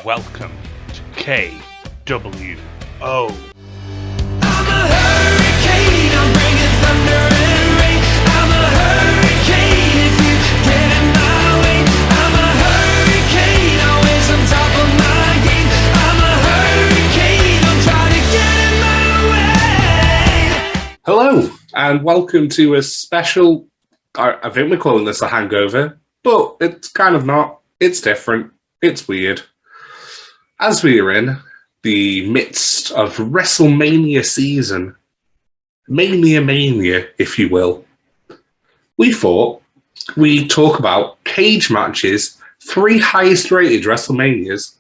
Welcome to KWO. I'm a hurricane, I'm bringing thunder and rain. I'm a hurricane if you get in my way. I'm a hurricane, always on top of my game. I'm a hurricane, I'm trying to get in my way. Hello, and welcome to a special, I think we're calling this a hangover, but it's kind of not. It's different. It's weird. As we are in the midst of Wrestlemania season, Mania, if you will, we thought we'd talk about cage matches, 3 highest rated WrestleManias,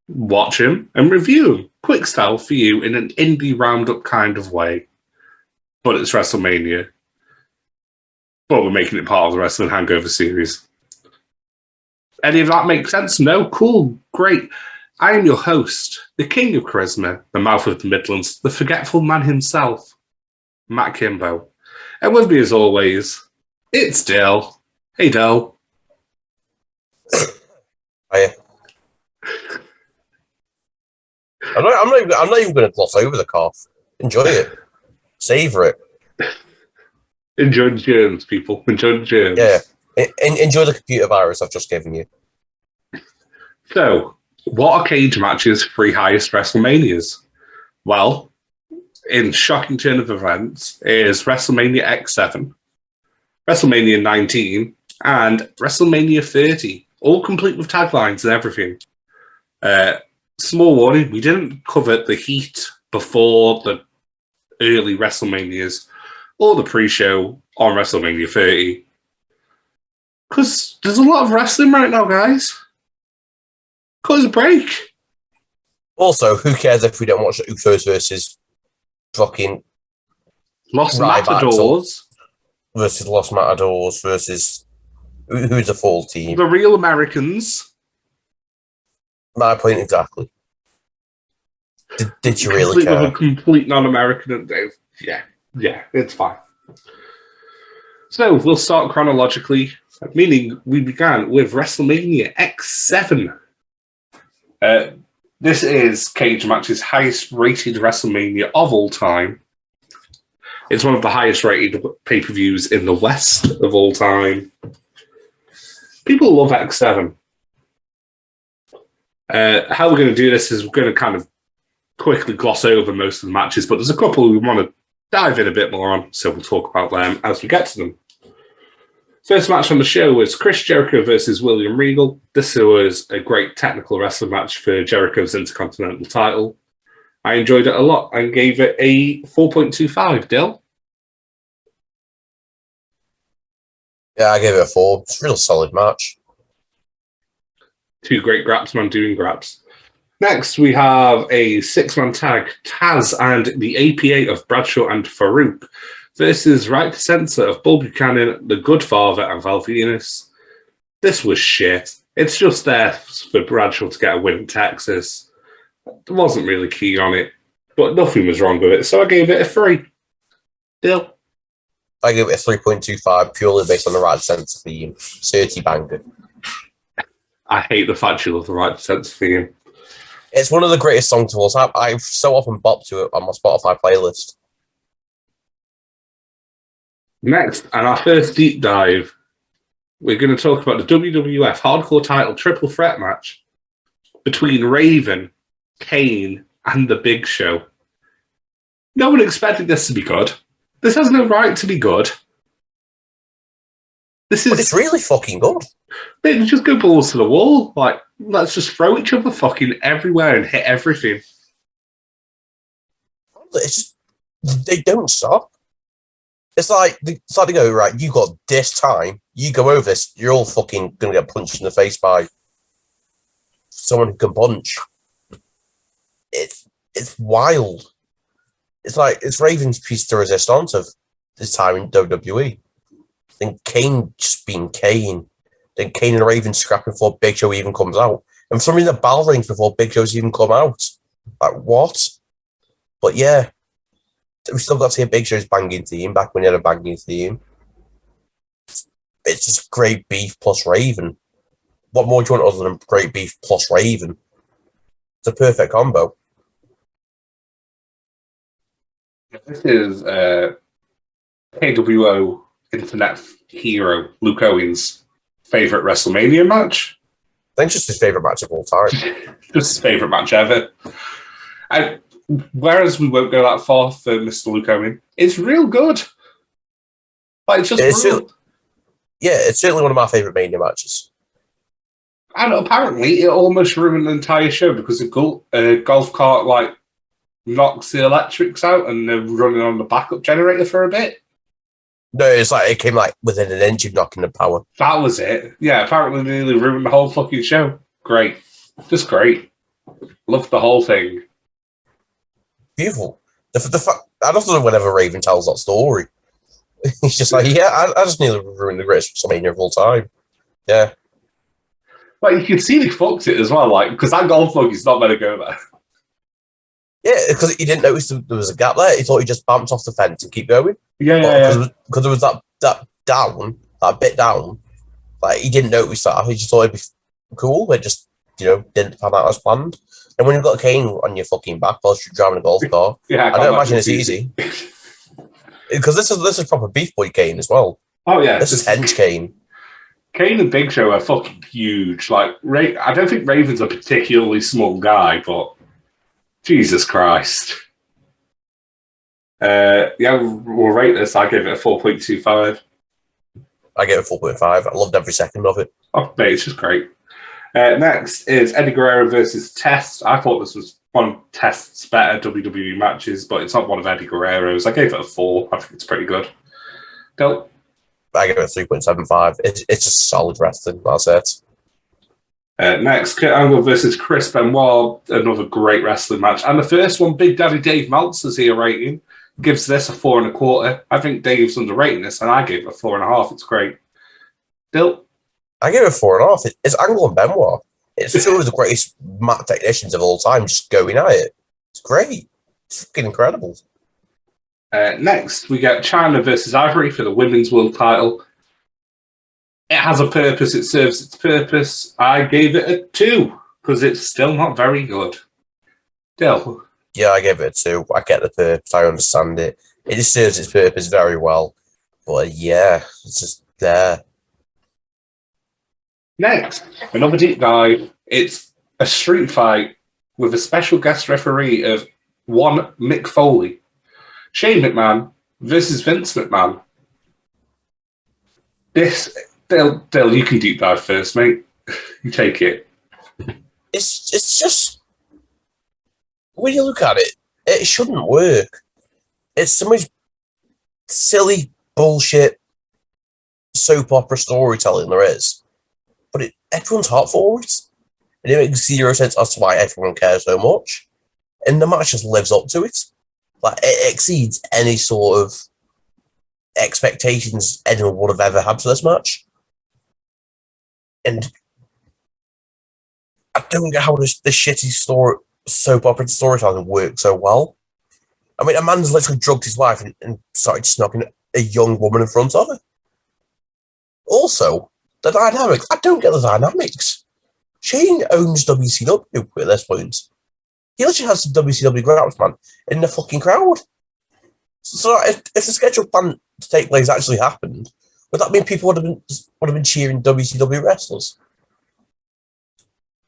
watch them and review them. Quick style for you in an indie roundup kind of way. But it's WrestleMania. But we're making it part of the Wrestling Hangover series. Any of that make sense? No? Cool. Great. I am your host, the king of charisma, the mouth of the Midlands, the forgetful man himself, Matt Kimbo. And with me as always, it's Dale. Hey, Dale. Hiya. I'm not even going to gloss over the cough. Enjoy it. Savor it. Enjoy the germs, people. Enjoy the germs. Yeah. Enjoy the computer virus I've just given you. So, what are cage matches' 3 highest WrestleManias? Well, in shocking turn of events, is WrestleMania X7, WrestleMania 19, and WrestleMania 30, all complete with taglines and everything. Small warning, we didn't cover the heat before the early WrestleManias or the pre-show on WrestleMania 30. Because there's a lot of wrestling right now, guys. Cause a break. Also, who cares if we don't watch the Usos versus fucking Lost Ryback Matadors. versus Los Matadors versus who's the full team? The Real Americans. My point exactly. Did you really care? With a complete non-American. Yeah, it's fine. So we'll start chronologically, meaning we began with WrestleMania X7. This is Cage Match's highest rated WrestleMania of all time. It's one of the highest rated pay-per-views in the West of all time. People love X7. How we're going to do this is we're going to kind of quickly gloss over most of the matches, but there's a couple we want to dive in a bit more on, so we'll talk about them as we get to them. First match on the show was Chris Jericho versus William Regal. This was a great technical wrestling match for Jericho's Intercontinental title. I enjoyed it a lot and gave it a 4.25. Dill? Yeah, I gave it a 4. It's a real solid match. 2 great graps, man doing graps. Next, we have a 6-man tag, Taz and the APA of Bradshaw and Farouk versus Right to Censor of Bull Buchanan, The Good Father, and Val Venis. This was shit. It's just there for Bradshaw to get a win in Texas. I wasn't really keen on it, but nothing was wrong with it, so I gave it a 3. Dill? I gave it a 3.25 purely based on the Right Sense theme. 30 banger. I hate the fact you love the Right to Censor theme. It's one of the greatest songs of all time. I've so often bopped to it on my Spotify playlist. Next, and our first deep dive, we're going to talk about the WWF Hardcore Title Triple Threat match between Raven, Kane, and The Big Show. No one expected this to be good. This has no right to be good. But it's really fucking good. They just go balls to the wall. Like, let's just throw each other fucking everywhere and hit everything. They don't stop. It's like they go, right, you got this time, you go over this, you're all fucking going to get punched in the face by someone who can punch. It's wild. It's like, it's Raven's piece de resistance of this time in WWE. Then Kane just being Kane. Then Kane and Raven scrapping before Big Show even comes out. And for some reason, the bell rings before Big Show's even come out. Like, what? But yeah. We still got to see a Big Show's banging theme back when he had a banging theme. It's just great beef plus Raven. What more do you want other than great beef plus Raven? It's a perfect combo. This is KWO internet hero Luke Owen's favorite WrestleMania match. I think it's just his favorite match of all time. Just his favorite match ever. And whereas we won't go that far for Mr. Luke Owen, it's real good. Like, it's just real. It's certainly one of my favorite Mania matches. And apparently, it almost ruined the entire show because a golf cart like knocks the electrics out and they're running on the backup generator for a bit. No, it's like it came like within an inch of knocking the power. That was it. Yeah, apparently they nearly ruined the whole fucking show. Great. Just great. Loved the whole thing. Beautiful. I don't know whenever Raven tells that story. He's just like, I just nearly ruined the greatest WrestleMania of all time. Yeah. Like, you can see they fucked it as well, like, because that golf bug is not meant to go there. Yeah, because he didn't notice there was a gap there. He thought he just bumped off the fence and keep going. Yeah. Because there was that bit down. Like, he didn't notice that. He just thought it'd be cool. It just, didn't pan out as planned. And when you've got a cane on your fucking back whilst you're driving a golf car, I don't imagine it's easy. Because this is proper Beef Boy cane as well. Oh, yeah. This is Hench cane. Kane and Big Show are fucking huge. Like, I don't think Raven's a particularly small guy, but Jesus Christ. We'll rate this. I give it a 4.25. I gave it a 4.5. I loved every second of it. Oh, mate, it's just great. Next is Eddie Guerrero versus Test. I thought this was one of Test's better WWE matches, but it's not one of Eddie Guerrero's. I gave it a 4. I think it's pretty good. Go. I give it a 3.75. It's just solid wrestling. That's it. Next, Kurt Angle versus Chris Benoit. Another great wrestling match. And the first one, Big Daddy Dave Meltzer's here rating. Gives this a 4.25. I think Dave's underrating this, and I gave it a 4.5. It's great. Bill? I gave it a 4.5. It's Angle and Benoit. It's two of the greatest mat technicians of all time just going at it. It's great. It's fucking incredible. Next, we get China versus Ivory for the women's world title. It has a purpose. It serves its purpose. I gave it a 2 because it's still not very good. Dill? Yeah, I gave it a 2. I get the purpose. I understand it. It just serves its purpose very well. But yeah, it's just there. Next, another deep dive. It's a street fight with a special guest referee of one Mick Foley. Shane McMahon versus Vince McMahon. This, Dale, you can deep dive first, mate. You take it. It's just, when you look at it, it shouldn't work. It's so much silly bullshit soap opera storytelling there is. But everyone's hot for it. And it makes zero sense as to why everyone cares so much. And the match just lives up to it. Like, it exceeds any sort of expectations anyone would have ever had for this match. And I don't get how this shitty soap opera storytelling works so well. I mean, a man's literally drugged his wife and started snogging a young woman in front of her. Also, the dynamics. I don't get the dynamics. Shane owns WCW at this point. He literally has the WCW grounds man in the fucking crowd. So if the scheduled plan to take place actually happened, would that mean people would have been cheering WCW wrestlers?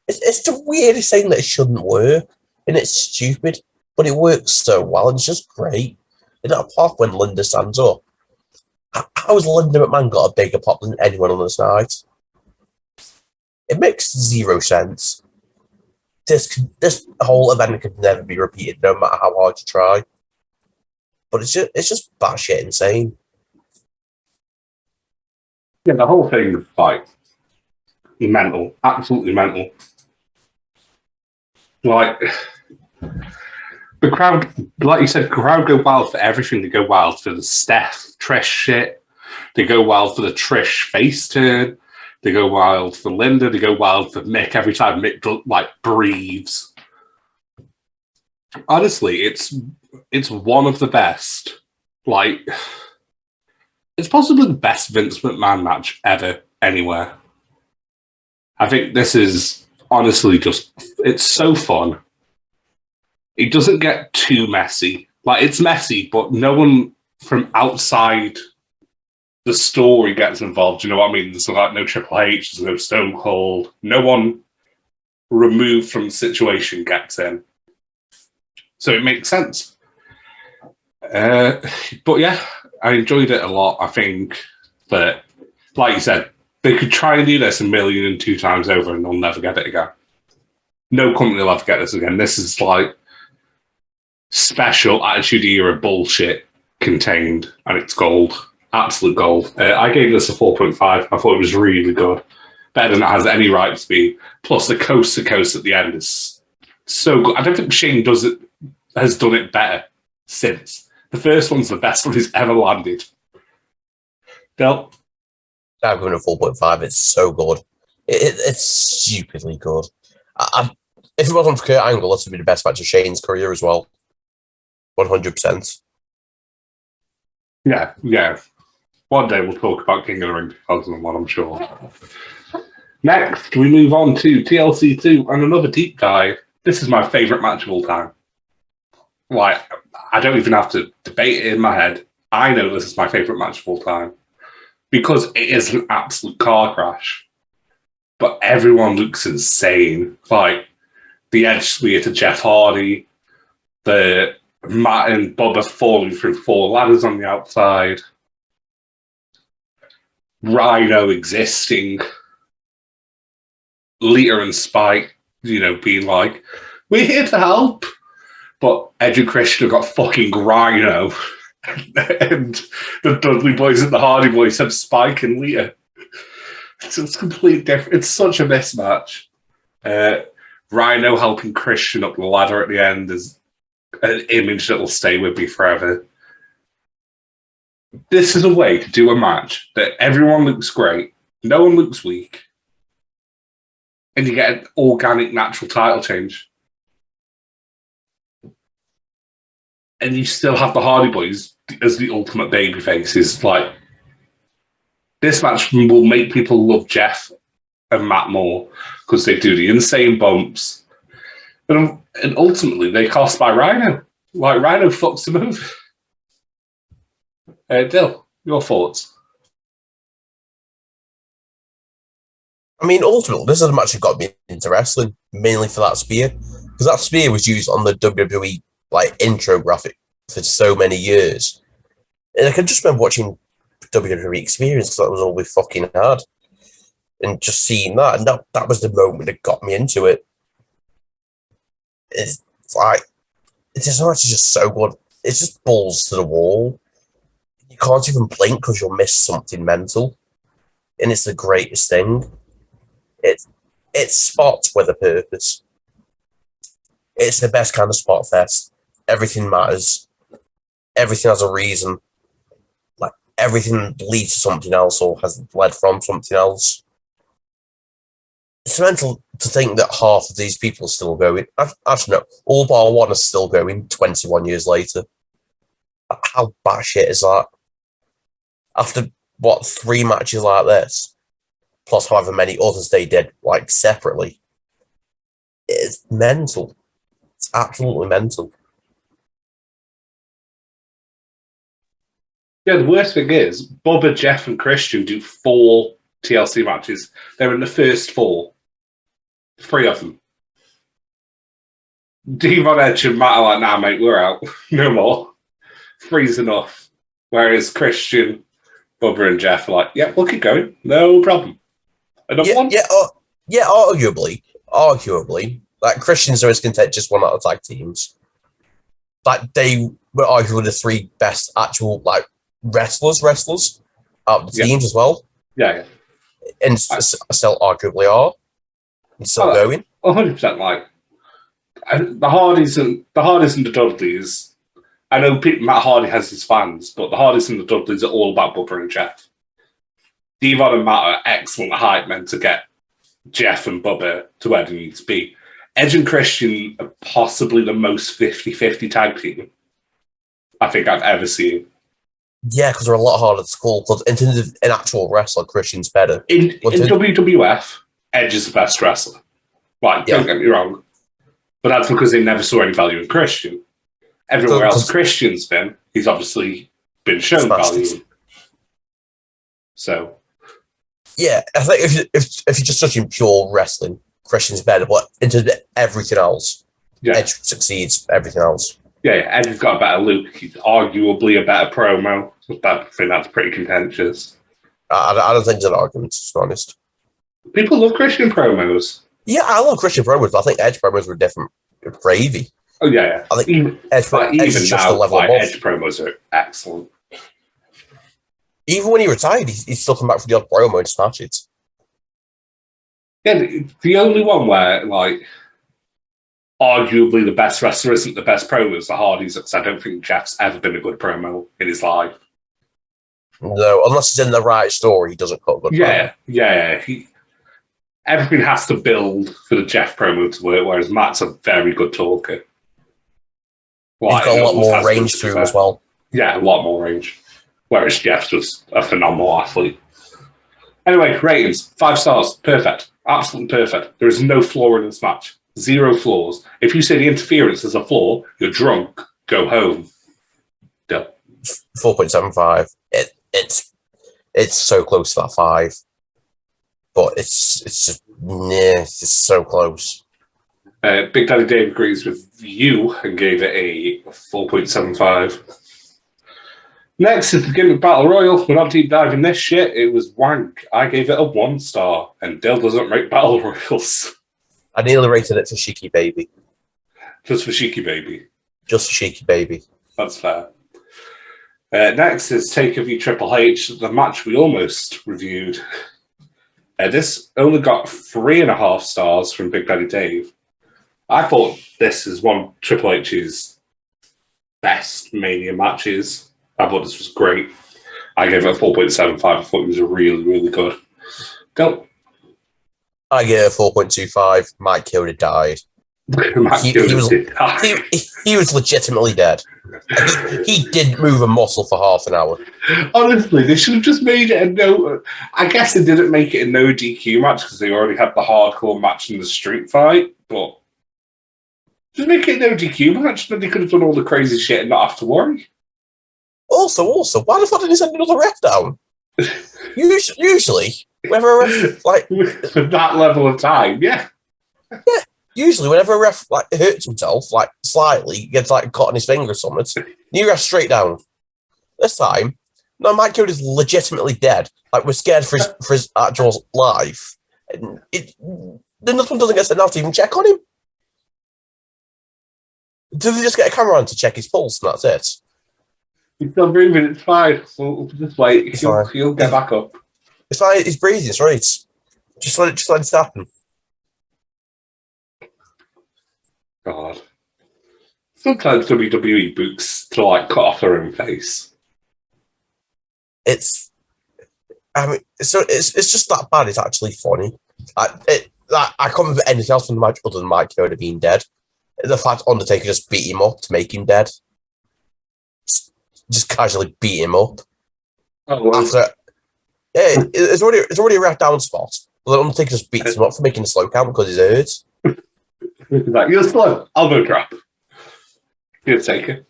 It's the weirdest thing that it shouldn't work, and it's stupid, but it works so well, and it's just great. And apart when Linda stands up, how has Linda McMahon got a bigger pop than anyone on this night? It makes zero sense. This whole event could never be repeated, no matter how hard you try. But it's just batshit insane. Yeah, the whole thing is like mental, absolutely mental. Like the crowd, like you said, the crowd go wild for everything. They go wild for the Steph Trish shit. They go wild for the Trish face turn. They go wild for Linda. They go wild for Mick every time Mick breathes. Honestly, it's one of the best. Like, it's possibly the best Vince McMahon match ever, anywhere. I think this is honestly it's so fun. it doesn't get too messy. Like, it's messy, but no one from outside the story gets involved. You know what I mean? There's like no Triple H, there's no Stone Cold. No one removed from the situation gets in. So it makes sense. But yeah, I enjoyed it a lot. I think that, like you said, they could try and do this 1,000,002 times over and they'll never get it again. No company will ever get this again. This is like special Attitude Era bullshit contained, and it's gold. Absolute gold. I gave this a 4.5. I thought it was really good. Better than it has any right to be. Plus, the coast to coast at the end is so good. I don't think Shane has done it better since. The first one's the best one he's ever landed. Del? I'm going to 4.5. It's so good. It's stupidly good. If it wasn't for Kurt Angle, this would be the best match of Shane's career as well. 100%. Yeah. One day we'll talk about King of the Ring 2001, I'm sure. Next, we move on to TLC 2 and another deep dive. This is my favourite match of all time. Like, I don't even have to debate it in my head. I know this is my favourite match of all time. Because it is an absolute car crash. But everyone looks insane. Like, the Edge spear to Jeff Hardy, the Matt and Bubba falling through 4 ladders on the outside, Rhino existing, Lita and Spike, being like, we're here to help. But Edge and Christian have got fucking Rhino. And the Dudley Boys and the Hardy Boys have Spike and Lita. It's completely different. It's such a mismatch. Rhino helping Christian up the ladder at the end is an image that will stay with me forever. This is a way to do a match that everyone looks great, no one looks weak, and you get an organic, natural title change. And you still have the Hardy Boys as the ultimate baby faces. Like, this match will make people love Jeff and Matt more because they do the insane bumps. And ultimately, they cost by Rhino. Like, Rhino fucks the move. Dill, your thoughts? I mean, ultimately, this is the match that got me into wrestling, mainly for that spear. Because that spear was used on the WWE intro graphic for so many years. And I can just remember watching WWE Experience because that was all we fucking had. And just seeing that, and that was the moment that got me into it. It's like, this match is just so good. It's just balls to the wall. You can't even blink because you'll miss something mental. And it's the greatest thing. It's spots with a purpose. It's the best kind of spot fest. Everything matters. Everything has a reason. Like, everything leads to something else or has led from something else. It's mental to think that half of these people are still going. Actually, no, all bar one are still going 21 years later. How batshit is that? After, 3 matches like this, plus however many others they did, separately. It's mental. It's absolutely mental. Yeah, the worst thing is, Bubba, Jeff, and Christian do 4 TLC matches. They're in the first 4. 3 of them. Devon, Edge, and Matt are like, nah, mate, we're out. No more. 3's enough. Whereas Christian, Bubba, and Jeff are like, yeah, we'll keep going. No problem. Another one? Yeah, arguably. Christian's always content just one out of tag teams. They were arguably the 3 best actual, wrestlers out of the teams as well. Yeah. And still arguably are. And still going. 100%. The Hardys and the Dudleys. I know Matt Hardy has his fans, but the Hardys and the Dudleys are all about Bubba and Jeff. Devon and Matt are excellent hype men to get Jeff and Bubba to where they need to be. Edge and Christian are possibly the most 50-50 tag team I think I've ever seen. Yeah, because they're a lot harder to call. Because in actual wrestler, Christian's better. In WWF, Edge is the best wrestler. Don't get me wrong. But that's because they never saw any value in Christian. Everywhere else Christian's been, he's obviously been shown value. So, yeah, I think if you're just touching pure wrestling, Christian's better. But in terms of everything else, Edge succeeds everything else. Yeah, Edge's got a better look. He's arguably a better promo. I think that's pretty contentious. I don't think there's an argument, to be honest. People love Christian promos. Yeah, I love Christian promos, but I think Edge promos were different. Gravy. Oh, yeah. I think Edge is just now, a level above. Edge promos are excellent. Even when he retired, he's still come back for the odd promo and smash it. Yeah, the only one where, like, arguably the best wrestler isn't the best promo is the Hardys, because I don't think Jeff's ever been a good promo in his life. No, unless it's in the right story, he doesn't cut good promo. Yeah. Everything has to build for the Jeff promo to work, whereas Matt's a very good talker. He's got a lot more range to him as well. Yeah, a lot more range. Whereas Jeff's just a phenomenal athlete. Anyway, ratings. 5 stars. Perfect. Absolutely perfect. There is no flaw in this match. 0 flaws. If you say the interference is a flaw, you're drunk. Go home. Done. 4.75. It's so close to that 5. But it's just, it's so close. Big Daddy Dave agrees with you and gave it a 4.75. Next is the Gimmick Battle Royal. We're not deep diving this shit. It was wank. I gave it a 1 star, and Dill doesn't rate Battle Royals. I nearly rated it for Sheiky Baby. Just for Sheiky Baby. Just for Sheiky Baby. That's fair. Next is Taker v Triple H, the match we almost reviewed. This only got 3.5 stars from Big Daddy Dave. I thought this is one of Triple H's best Mania matches. I thought this was great. I gave it a 4.75. I thought it was really, really good. Go. I gave it a 4.25. Mike Kyoda died. He was legitimately dead. He didn't move a muscle for half an hour. Honestly, they should have just made it a no. I guess they didn't make it a no DQ match because they already had the hardcore match in the street fight, but just make it a no DQ match, then they could have done all the crazy shit and not have to worry. Also, why the fuck did he send another ref down? Usually, whenever a ref, like... For that level of time, yeah. Yeah, usually whenever a ref, like, hurts himself, like, slightly, gets, like, caught on his finger or something, new ref straight down. This time, no, Mike Code is legitimately dead. Like, we're scared for his actual life. And this one doesn't get sent out to even check on him. Do they just get a camera on to check his pulse and that's it? He's still breathing, it's fine. We'll just wait. He'll get back up. It's fine, he's breathing, it's right. Just let it happen. God. Sometimes WWE books to like cut off their own face. It's just that bad, it's actually funny. I can't remember anything else from the match other than Mike Yoda being dead. The fact Undertaker just beat him up to make him dead. Just casually beat him up. Oh, well. After, yeah, it's already a ref down spot. But Undertaker just beats him up for making a slow count because he's hurt. Like, you're slow. I'll go drop. You'll take it.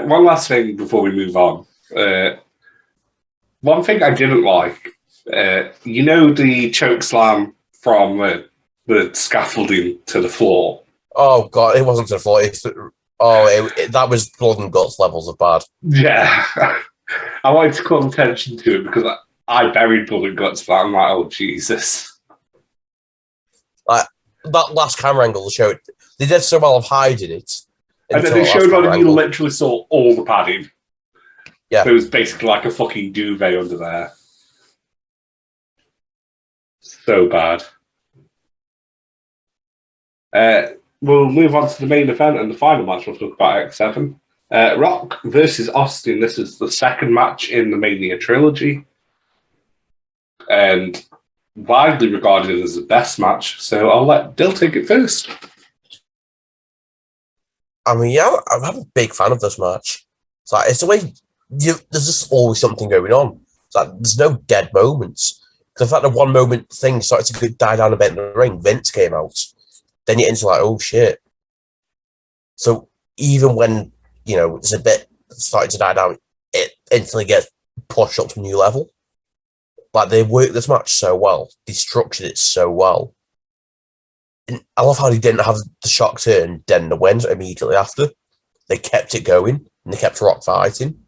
One last thing before we move on. One thing I didn't like, you know, the choke slam from the scaffolding to the floor. Oh God, it wasn't to the floor. That was blood and guts levels of bad. Yeah, I wanted to call attention to it because I buried blood and guts, but I'm like, oh Jesus! Like that last camera angle showed they did so well of hiding it. And then they showed one and you literally saw all the padding. Yeah. There was basically like a fucking duvet under there. So bad. We'll move on to the main event and the final match we'll talk about X7. Rock versus Austin. This is the second match in the Mania trilogy. And widely regarded as the best match. So I'll let Dill take it first. I mean, yeah, I'm a big fan of this match. It's like, it's the way there's just always something going on. It's like, there's no dead moments. Because in fact, the one moment thing started to die down a bit in the ring. Vince came out. then you're into like, oh shit. So even when, it's a bit starting to die down, it instantly gets pushed up to a new level. Like, they worked this match so well. They structured it so well. And I love how they didn't have the shock turn, then the win immediately after. They kept it going, and they kept Rock fighting.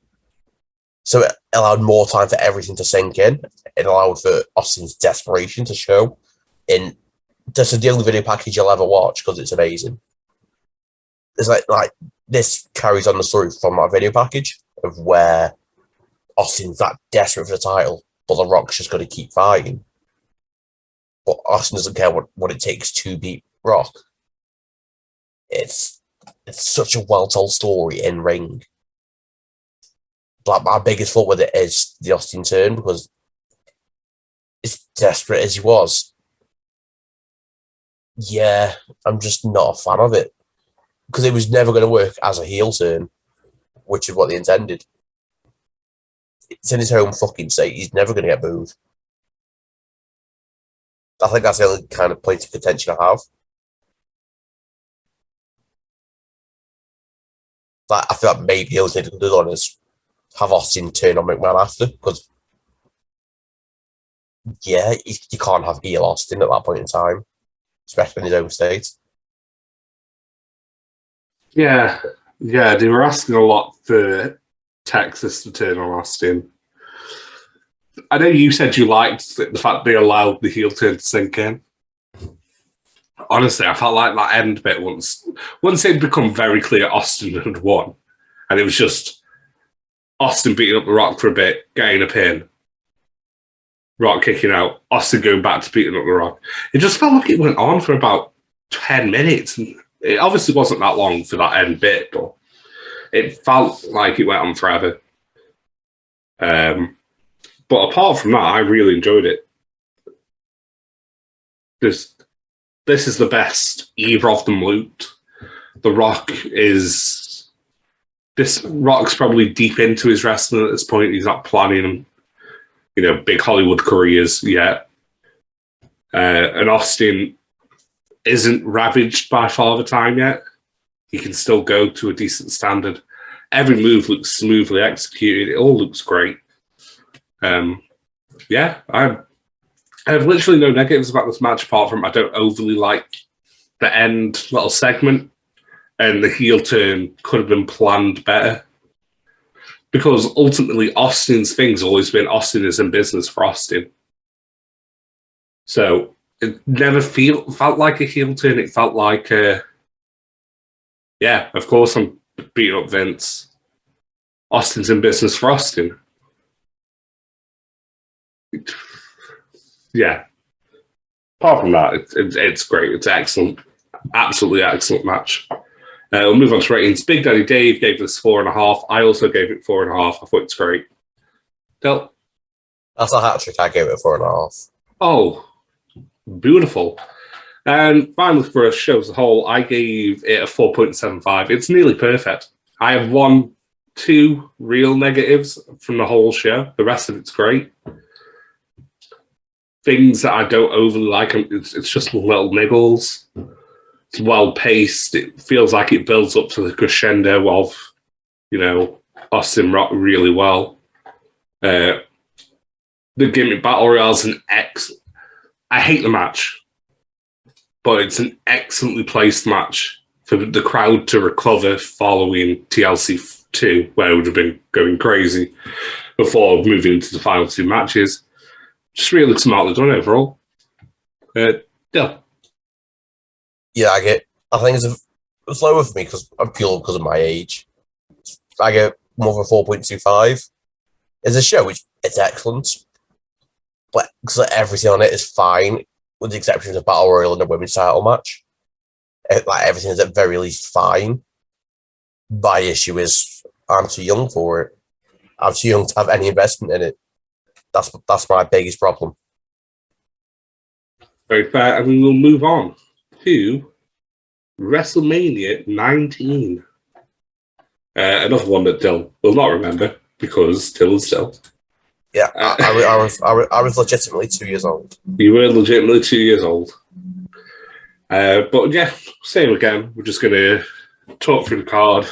So it allowed more time for everything to sink in. It allowed for Austin's desperation to show. In this is the only video package you'll ever watch because it's amazing. It's like this carries on the story from that video package of where Austin's that desperate for the title, but The Rock's just got to keep fighting. But Austin doesn't care what it takes to beat Rock. It's such a well-told story in ring. But my biggest fault with it is the Austin turn, because as desperate as he was, yeah, I'm just not a fan of it. Because it was never going to work as a heel turn, which is what they intended. It's in his home fucking state. He's never going to get booed. I think that's the only kind of point of contention I have. Like, I feel like maybe the only thing they could have done is have Austin turn on McMahon after, because, yeah, you can't have heel Austin at that point in time, especially in his own state. Yeah, they were asking a lot for Texas to turn on Austin. I know you said you liked the fact they allowed the heel turn to sink in. Honestly, I felt like that end bit once it become very clear Austin had won, and it was just Austin beating up The Rock for a bit, getting a pin, Rock kicking out, Austin going back to beating up The Rock. It just felt like it went on for about 10 minutes. And it obviously wasn't that long for that end bit, but it felt like it went on forever. But apart from that, I really enjoyed it. This is the best either of them looked. Rock's probably deep into his wrestling at this point. He's not planning, big Hollywood careers yet. And Austin isn't ravaged by Father Time yet. He can still go to a decent standard. Every move looks smoothly executed. It all looks great. I have literally no negatives about this match apart from I don't overly like the end little segment, and the heel turn could have been planned better. Because ultimately, Austin's thing's always been Austin is in business for Austin. So it never felt like a heel turn. It felt like, of course I'm beating up Vince. Austin's in business for Austin. Yeah. Apart from that, it's great. It's excellent. Absolutely excellent match. We'll move on to ratings. Big Daddy Dave gave this 4.5. I also gave it 4.5. I thought it's great. Del? That's a hat trick. I gave it 4.5. Oh, beautiful. And finally, for a show as a whole, I gave it a 4.75. It's nearly perfect. I have 2 real negatives from the whole show. The rest of it's great. Things that I don't overly like, it's just little niggles. It's well paced. It feels like it builds up to the crescendo of, Austin Rock really well. The gimmick battle royale's I hate the match, but it's an excellently placed match for the crowd to recover following TLC 2, where it would have been going crazy before moving into the final 2 matches. Just really smartly done overall. Yeah. Yeah, I think it's lower for me because I'm purely because of my age. I get more of a 4.25. It's a show which it's excellent, but because everything on it is fine, with the exception of the Battle Royal and the women's title match. Everything is at very least fine. My issue is I'm too young for it. I'm too young to have any investment in it. That's my biggest problem. Very fair. And we will move on to WrestleMania 19. Another one that Dill will not remember because Dill is Dill. Yeah, I was legitimately 2 years old. You were legitimately 2 years old. But yeah, same again. We're just going to talk through the card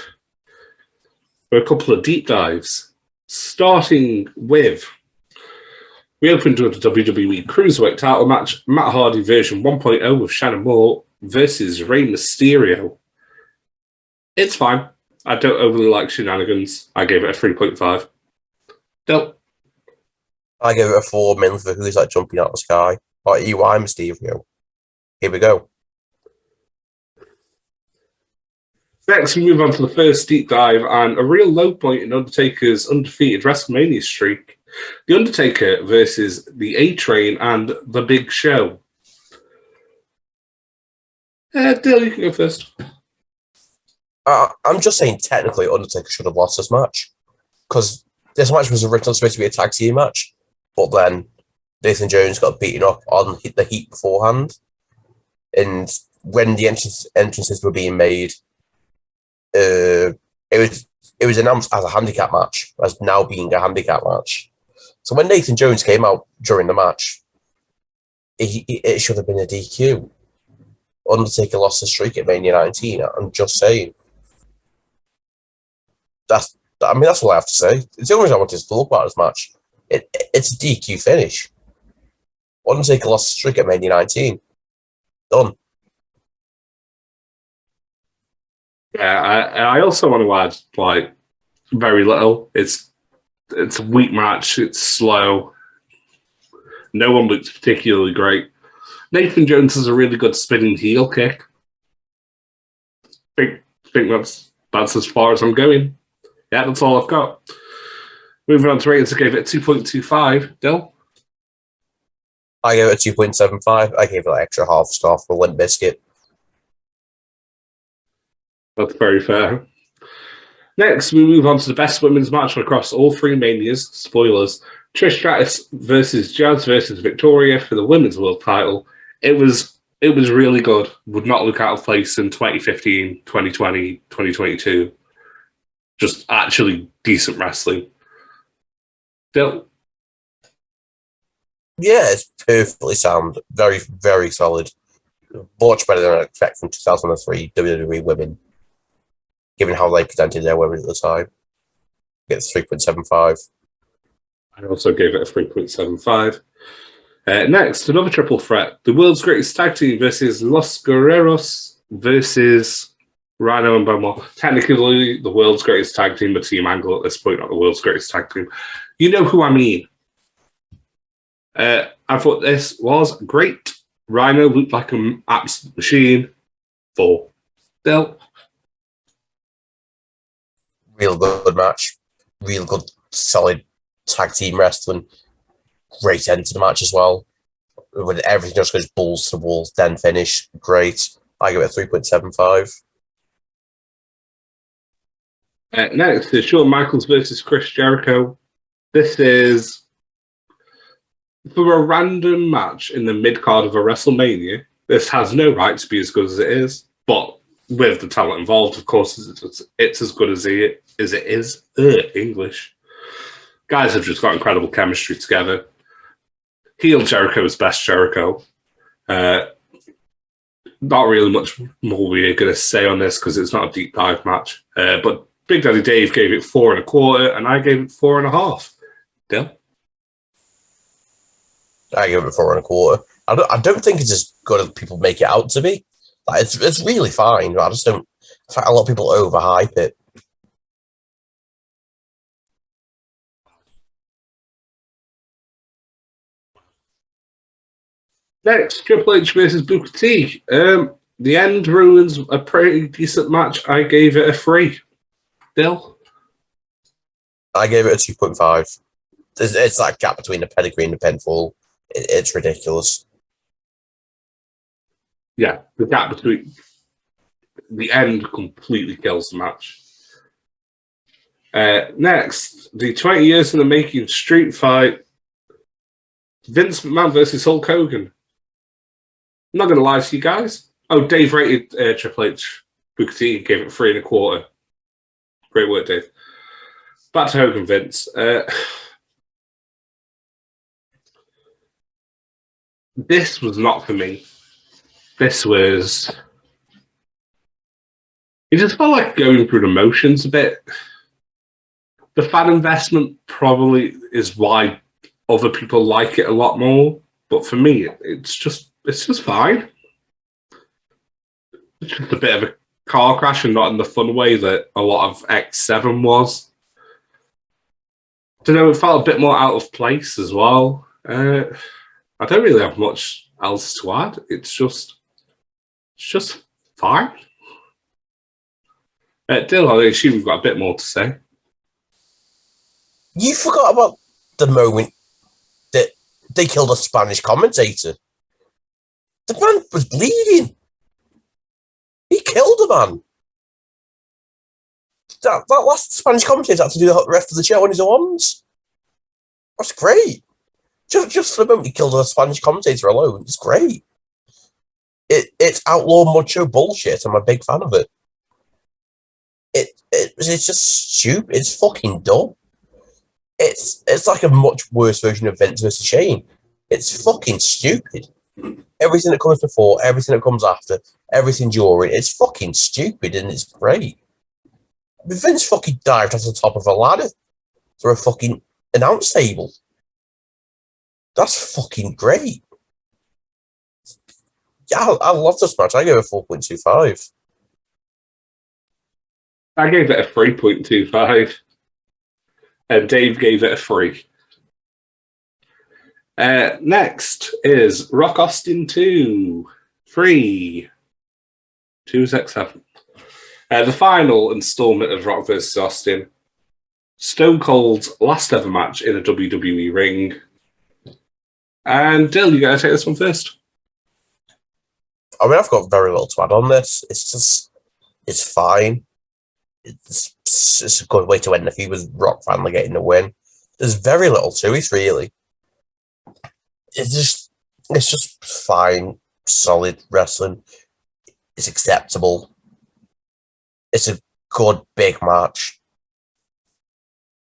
for a couple of deep dives. Starting with, we opened with the WWE Cruiserweight title match, Matt Hardy version 1.0 with Shannon Moore versus Rey Mysterio. It's fine. I don't overly like shenanigans. I gave it a 3.5. Del. I gave it a 4 mainly for who's like jumping out of the sky. Like EY Mysterio. Here we go. Next, we move on to the first deep dive and a real low point in Undertaker's undefeated WrestleMania streak. The Undertaker versus the A-Train and The Big Show. Dale, you can go first. I'm just saying technically Undertaker should have lost this match. Because this match was originally supposed to be a tag team match. But then Nathan Jones got beaten up on the heat beforehand. And when the entrances were being made, it was announced as a handicap match, as now being a handicap match. So when Nathan Jones came out during the match, it should have been a DQ. Undertaker lost the streak at Mania 19. I'm just saying. That's all I have to say. It's the only reason I wanted to talk about this match. It's a DQ finish. Undertaker lost the streak at Mania 19. Done. Yeah, I also want to add, like, very little. It's a weak match. It's slow. No one looks particularly great. Nathan Jones has a really good spinning heel kick. I think that's as far as I'm going. Yeah, that's all I've got. Moving on to ratings, I gave it a 2.25. Dill? I gave it a 2.75. I gave it an extra half star for Limp Bizkit. That's very fair. Next, we move on to the best women's match across all three Manias. Spoilers. Trish Stratus versus Jazz versus Victoria for the women's world title. It was really good. Would not look out of place in 2015, 2020, 2022. Just actually decent wrestling. Dill? Yeah, it's perfectly sound. Very, very solid. Much better than I expect from 2003 WWE women, given how they presented their women at the time. Get 3.75. I also gave it a 3.75. Next, another triple threat. The world's greatest tag team versus Los Guerreros versus Rhino and Benoit. Technically, the world's greatest tag team, but Team Angle at this point, not the world's greatest tag team. You know who I mean. I thought this was great. Rhino looked like an absolute machine. 4. Bill? Real good match. Real good, solid tag team wrestling. Great end to the match as well. When everything just goes balls to the wall, then finish. Great. I give it a 3.75. Next is Shawn Michaels versus Chris Jericho. This is for a random match in the mid-card of a WrestleMania. This has no right to be as good as it is, but with the talent involved, of course, it's as good as it is. English. Guys have just got incredible chemistry together. Heel Jericho is best Jericho. Not really much more we're going to say on this because it's not a deep dive match. But Big Daddy Dave gave it 4.25, and I gave it 4.5. Dale? I give it 4.25. I don't think it's as good as people make it out to be. Like, it's really fine. I just don't. I find a lot of people overhype it. Next, Triple H versus Booker T. The end ruins a pretty decent match. I gave it a 3. Dale? I gave it a 2.5. It's that gap between the pedigree and the pinfall. It's ridiculous. Yeah, the gap between the end completely kills the match. Next, the 20 years in the making street fight. Vince McMahon versus Hulk Hogan. I'm not going to lie to you guys. Oh, Dave rated Triple H. Booker T gave it 3.25. Great work, Dave. Back to Hogan Vince. This was not for me. this was. It just felt like going through the motions a bit. The fan investment probably is why other people like it a lot more, but for me, it's just fine. It's just a bit of a car crash, and not in the fun way that a lot of X7 was. I don't know, it felt a bit more out of place as well. I don't really have much else to add. It's just fine. Dylan, I assume you've got a bit more to say. You forgot about the moment that they killed a Spanish commentator. The man was bleeding. He killed a man. That last Spanish commentator had to do the rest of the show on his own. That's great. Just for the moment he killed a Spanish commentator alone, it's great. It's outlaw macho bullshit. I'm a big fan of it. It's just stupid. It's fucking dumb. It's like a much worse version of Vince versus Shane. It's fucking stupid. Everything that comes before, everything that comes after, everything during, it's fucking stupid and it's great. I mean, Vince fucking dived off the top of a ladder through a fucking announce table. That's fucking great. Yeah, I love this match. I give it a 4.25. I gave it a 3.25. And Dave gave it a 3. Next is Rock Austin 2. 3. 2's X7. The final installment of Rock vs. Austin. Stone Cold's last ever match in a WWE ring. And Dill, you gotta take this one first. I mean, I've got very little to add on this. It's fine. It's a good way to end the feud with Rock finally getting the win. There's very little to it, really. It's just fine, solid wrestling. It's acceptable. It's a good big match.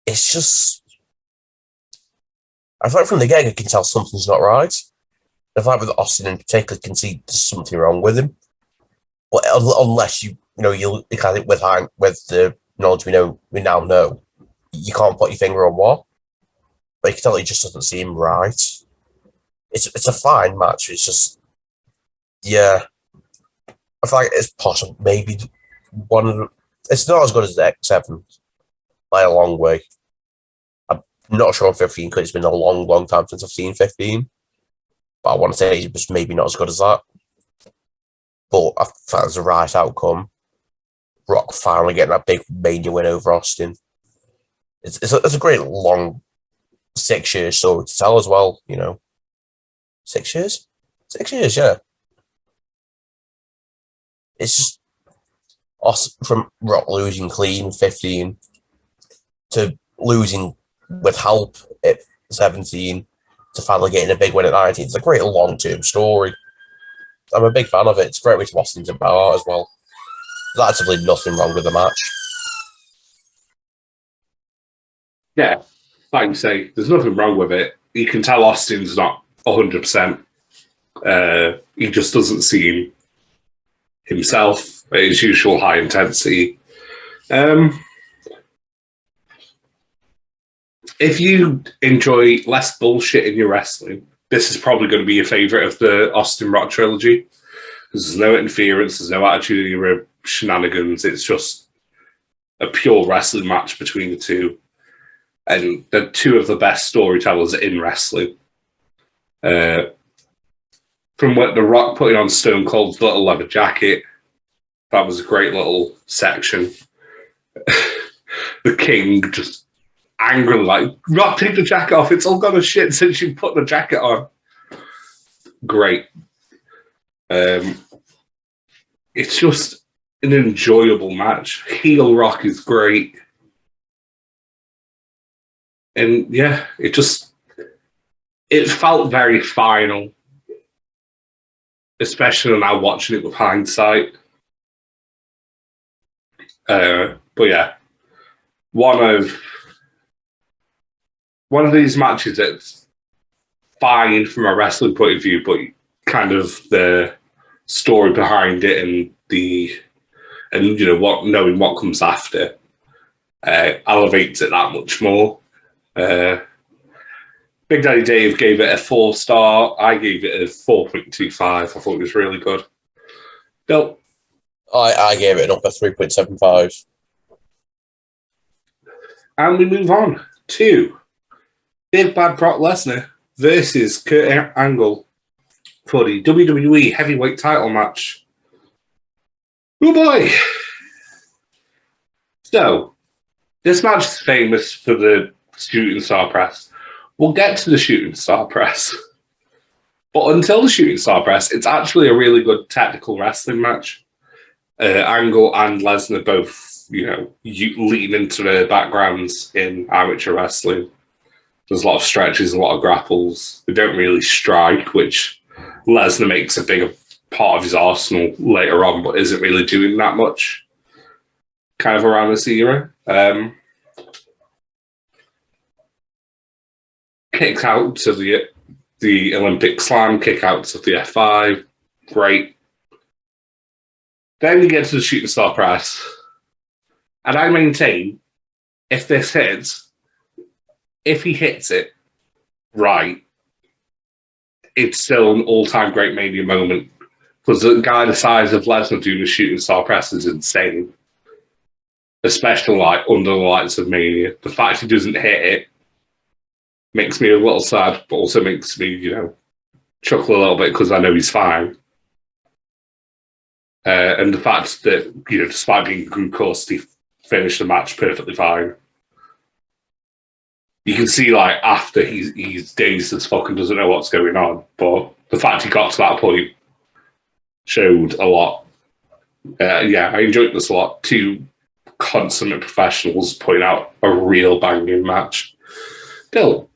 It's just, I feel like from the get-go, I can tell something's not right. I feel like with Austin in particular, can see there's something wrong with him. But unless you look at it with the knowledge we now know, you can't put your finger on what. But you can tell it just doesn't seem right. It's a fine match. It's just, yeah. I feel like it's possible, maybe one of the, it's not as good as the X7 by a long way. I'm not sure on 15 because it's been a long, long time since I've seen 15. But I want to say it was maybe not as good as that. But I thought it was the right outcome. Rock finally getting that big Mania win over Austin. It's a great long 6 years story to tell as well, 6 years? 6 years, yeah. It's just awesome from Rock losing clean 15 to losing with help at 17 to finally getting a big win at 19. It's a great long-term story. I'm a big fan of it. It's a great way to Austin to bow out as well. There's absolutely nothing wrong with the match. Yeah, like you say, there's nothing wrong with it. You can tell Austin's not 100%. He just doesn't seem himself at his usual high intensity. If you enjoy less bullshit in your wrestling, this is probably going to be your favourite of the Austin Rock trilogy. There's no interference, there's no attitude era shenanigans. It's just a pure wrestling match between the two. And they're two of the best storytellers in wrestling. From what The Rock putting on Stone Cold's little leather jacket, that was a great little section. The King just angrily like, Rock, take the jacket off. It's all gone to shit since you put the jacket on. Great. It's just an enjoyable match. Heel Rock is great. And yeah, it felt very final. Especially now watching it with hindsight. But yeah, one of these matches that's fine from a wrestling point of view, but kind of the story behind it and knowing what comes after elevates it that much more. Big Daddy Dave gave it a 4-star. I gave it a 4.25. I thought it was really good. Bill? I gave it an upper 3.75. And we move on to Big Bad Brock Lesnar versus Kurt Angle for the WWE Heavyweight title match. Oh boy! So, this match is famous for the shooting star press. We'll get to the shooting star press. But until the shooting star press, it's actually a really good technical wrestling match. Angle and Lesnar both, lean into their backgrounds in amateur wrestling. There's a lot of stretches, a lot of grapples. They don't really strike, which Lesnar makes a bigger part of his arsenal later on, but isn't really doing that much kind of around this era. Kick out to the Olympic slam, kick out to the F5. Great. Then you get to the shooting star press. And I maintain, if this hits, if he hits it right, it's still an all-time great Mania moment. Because the guy the size of Lesnar doing the shooting star press is insane. Especially under the lights of Mania. The fact he doesn't hit it makes me a little sad, but also makes me, chuckle a little bit because I know he's fine. And the fact that, despite being concussed, he finished the match perfectly fine. You can see, after he's dazed as fuck and doesn't know what's going on, but the fact he got to that point showed a lot. I enjoyed this a lot. Two consummate professionals point out a real banging match. Bill?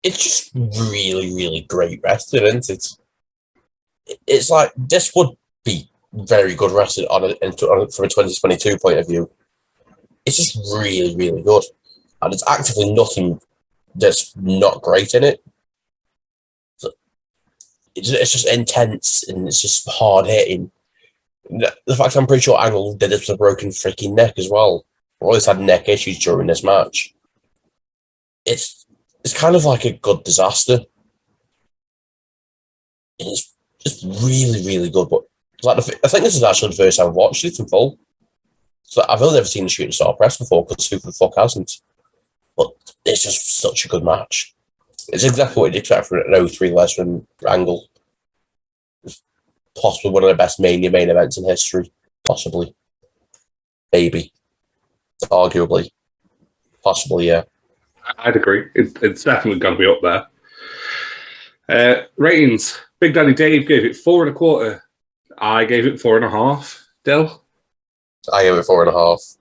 It's just really, really great wrestling, isn't it? It's like, this would be very good wrestling from a 2022 point of view. It's just really, really good. And there's actively nothing that's not great in it. It's just intense and it's just hard hitting. The fact I'm pretty sure Angle did this with a broken freaking neck as well. Or always had neck issues during this match. It's kind of like a good disaster. It's just really, really good. But I think this is actually the first time I've watched it in full. So I've only ever seen the shooting star press before, because who the fuck hasn't? But it's just such a good match. It's exactly what you'd expect from an 03 Lesnar and Angle. It's possibly one of the best Mania main events in history. Possibly. Maybe. Arguably. Possibly, yeah. I'd agree. It's definitely going to be up there. Ratings. Big Daddy Dave gave it 4.25. I gave it 4.5. Dill? I gave it 4.5.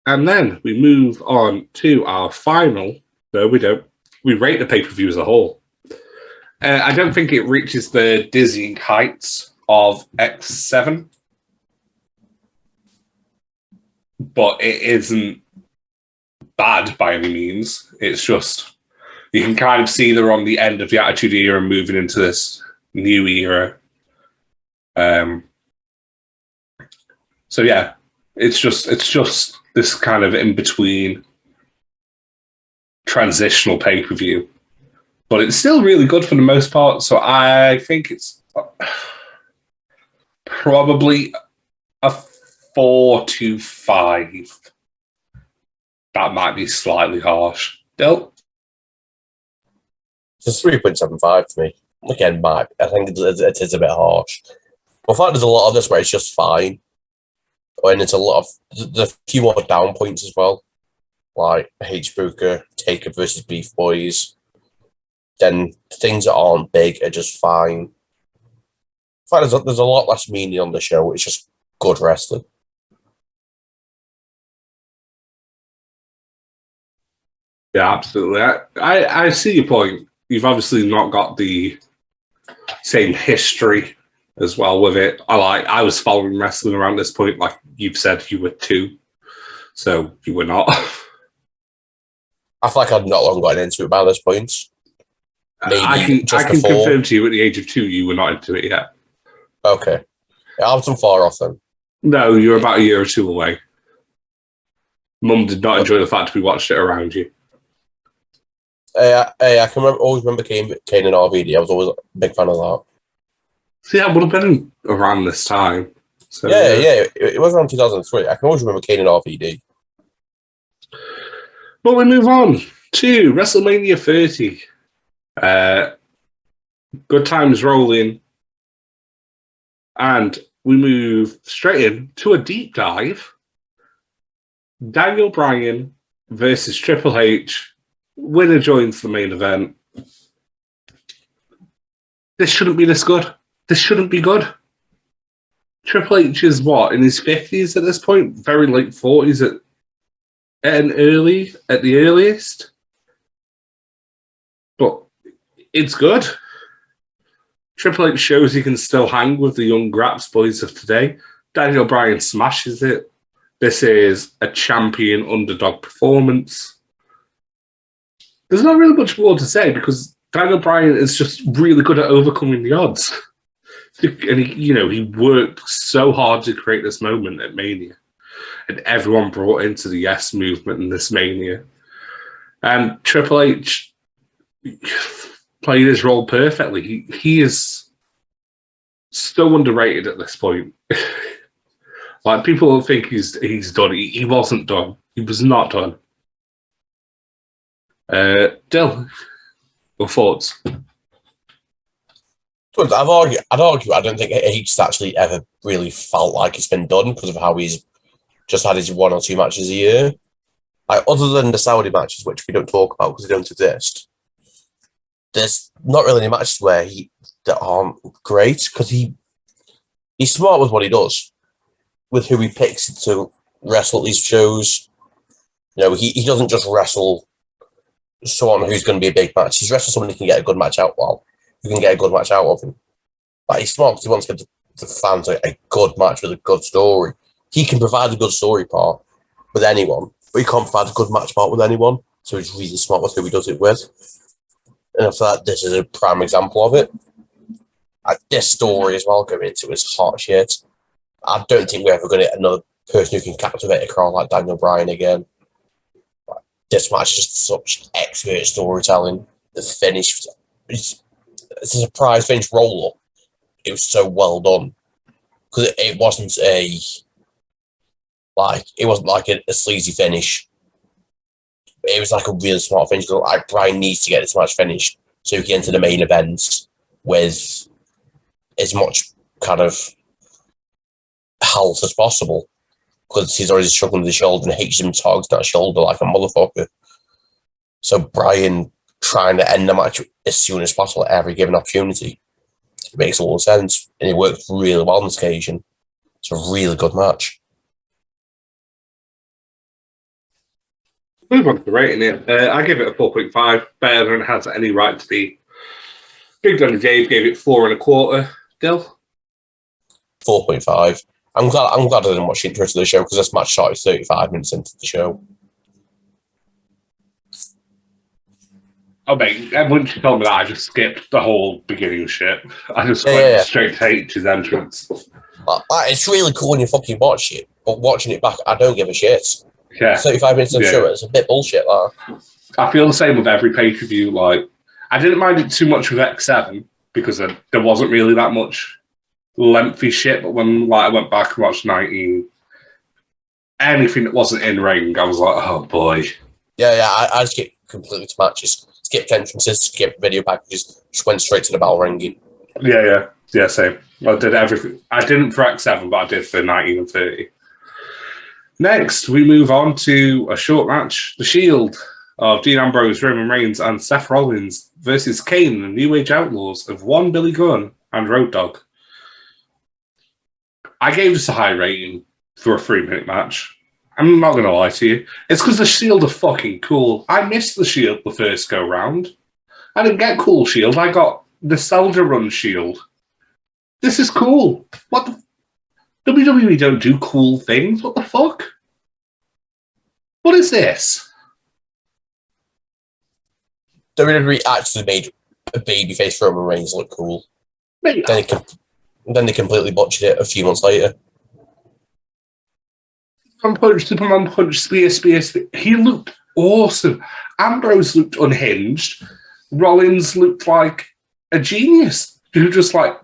And then we move on to our final. No, we don't. We rate the pay-per-view as a whole. I don't think it reaches the dizzying heights of X7. But it isn't bad by any means. It's just, you can kind of see they're on the end of the Attitude Era and moving into this new era. So yeah, it's just this kind of in between transitional pay-per-view, but it's still really good for the most part. So I think it's probably a 4 to 5. That might be slightly harsh. Dill? It's a 3.75 to me. Again, I think it is a bit harsh. In fact, there's a lot of this where it's just fine. And it's a lot of the few more down points as well. Like H. Booker, Taker versus Beef Boys. Then things that aren't big are just fine. In fact, there's a lot less meaning on the show. It's just good wrestling. Yeah, absolutely. I see your point. You've obviously not got the same history as well with it. I was following wrestling around this point, like you've said you were too. So you were not. I feel like I've not long gotten into it by this point. maybe I can just confirm before. to you at the age of 2 you were not into it yet. Okay. I wasn't far off then. No, you're about a year or two away. Mum did not enjoy the fact we watched it around you. I can always remember Kane and RVD. I was always a big fan of that. So yeah, it would have been around this time. So, Yeah. It was around 2003. I can always remember Kane and RVD. But we move on to WrestleMania 30. Good times rolling. And we move straight in to a deep dive. Daniel Bryan versus Triple H. Winner joins the main event. This shouldn't be this good. This shouldn't be good. Triple H is what, in his 50s at this point? Very late 40s at the earliest. But it's good. Triple H shows he can still hang with the young Graps boys of today. Daniel Bryan smashes it. This is a champion underdog performance. There's not really much more to say because Daniel Bryan is just really good at overcoming the odds. And he worked so hard to create this moment at Mania. And everyone brought into the Yes movement in this Mania. And Triple H played his role perfectly. He is so underrated at this point. Like, people think he's done. He wasn't done. He was not done. Dill, your thoughts? I'd argue I don't think H's actually ever really felt like it's been done because of how he's just had his 1 or 2 matches a year. Like, other than the Saudi matches, which we don't talk about because they don't exist, there's not really any matches that aren't great because he's smart with what he does, with who he picks to wrestle at these shows. He doesn't just wrestle someone who's going to be a big match. He's wrestling someone who can get a good match out of him. Like, he's smart because he wants to give the fans a good match with a good story. He can provide a good story part with anyone, but he can't provide a good match part with anyone. So he's really smart with who he does it with. And I feel like this is a prime example of it. This story as well going into is hot shit. I don't think we're ever going to get another person who can captivate a crowd like Daniel Bryan again. This match is just such expert storytelling. The finish, it's a surprise finish roll-up. It was so well done. Because it wasn't like a sleazy finish. It was like a really smart finish. Like, Bryan needs to get this match finished so he can enter the main event with as much kind of health as possible. Because he's already struggling with his shoulder and hates him tugs that shoulder like a motherfucker. So Bryan trying to end the match as soon as possible at every given opportunity. It makes a lot of sense. And it worked really well on this occasion. It's a really good match. Move on to rating it. I give it a 4.5. Better than it has any right to be. Big Daddy Dave gave it 4.25. Dill? 4.5. I'm glad I didn't watch the intro to the show because this match started 35 minutes into the show. Oh, mate, once you told me that, I just skipped the whole beginning shit. I just went straight to H's entrance. It's really cool when you fucking watch it, but watching it back, I don't give a shit. Yeah. 35 minutes of the show, it's a bit bullshit, like. I feel the same with every pay-per-view. Like, I didn't mind it too much with X7 because there wasn't really that much lengthy shit, but when I went back and watched 19, anything that wasn't in ring, I was like, oh boy. Yeah, I skipped completely to matches. Skipped entrances, skipped video packages, just went straight to the battle ringing. Yeah, same. I did everything. I didn't for X7, but I did for 19 and 30. Next, we move on to a short match. The Shield of Dean Ambrose, Roman Reigns, and Seth Rollins versus Kane and the New Age Outlaws of One Billy Gunn and Road Dogg. I gave this a high rating for a 3-minute match. I'm not going to lie to you. It's because the Shield are fucking cool. I missed the Shield the first go-round. I didn't get cool Shield. I got Nostalgia Run Shield. This is cool. What the... WWE don't do cool things. What the fuck? What is this? WWE actually made a babyface Roman Reigns look cool. Mate, Then they completely botched it a few months later. Punch, Superman punch, spear. He looked awesome. Ambrose looked unhinged. Rollins looked like a genius who just like